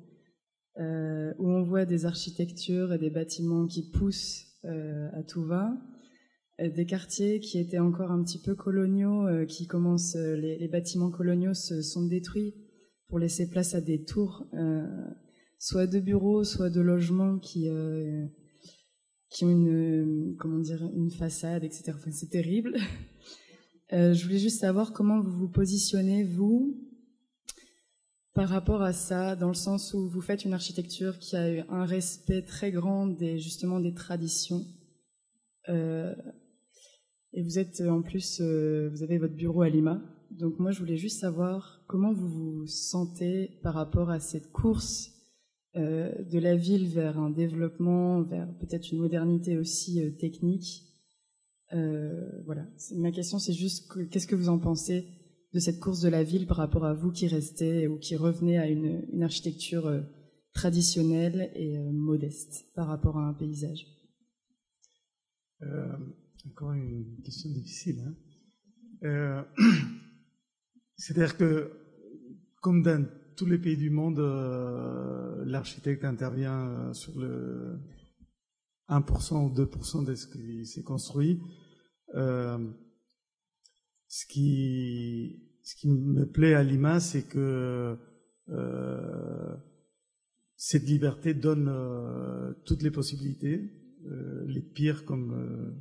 où on voit des architectures et des bâtiments qui poussent à tout va, des quartiers qui étaient encore un petit peu coloniaux, qui commencent, les bâtiments coloniaux se sont détruits pour laisser place à des tours, soit de bureaux, soit de logements qui ont une façade, etc. Enfin, c'est terrible. Je voulais juste savoir comment vous vous positionnez, vous, par rapport à ça, dans le sens où vous faites une architecture qui a eu un respect très grand justement des traditions. Et vous êtes en plus, vous avez votre bureau à Lima. Donc moi, je voulais juste savoir comment vous vous sentez par rapport à cette course de la ville vers un développement, vers peut-être une modernité aussi technique. Voilà. Ma question, c'est juste qu'est-ce que vous en pensez de cette course de la ville par rapport à vous qui restez ou qui revenez à une architecture traditionnelle et modeste par rapport à un paysage? Encore une question difficile. Hein. C'est-à-dire que, comme dans tous les pays du monde, l'architecte intervient sur le 1% ou 2% de ce qui s'est construit. Ce qui me plaît à Lima, c'est que cette liberté donne toutes les possibilités, les pires comme...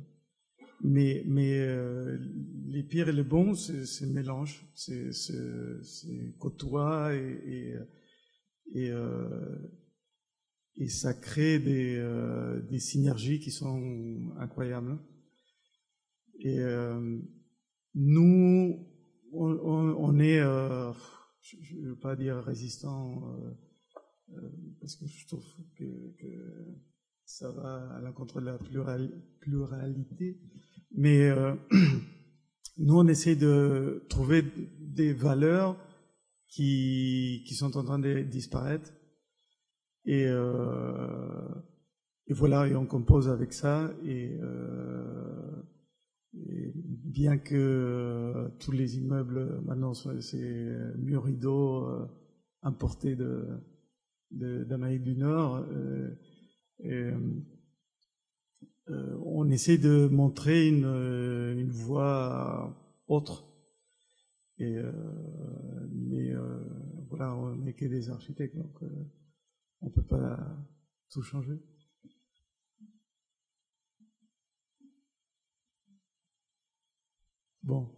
mais les pires et les bons, c'est mélange, c'est côtoie et ça crée des synergies qui sont incroyables. Et nous, on est, je ne veux pas dire résistant, parce que je trouve que ça va à l'encontre de la pluralité, mais nous, on essaie de trouver des valeurs qui sont en train de disparaître, et voilà, et on compose avec ça, et bien que tous les immeubles maintenant c'est murs rideaux importés d'Amérique du Nord, on essaie de montrer une voie autre. Mais voilà, on n'est que des architectes, donc on ne peut pas tout changer. Bon.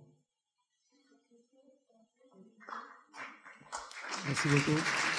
Merci beaucoup.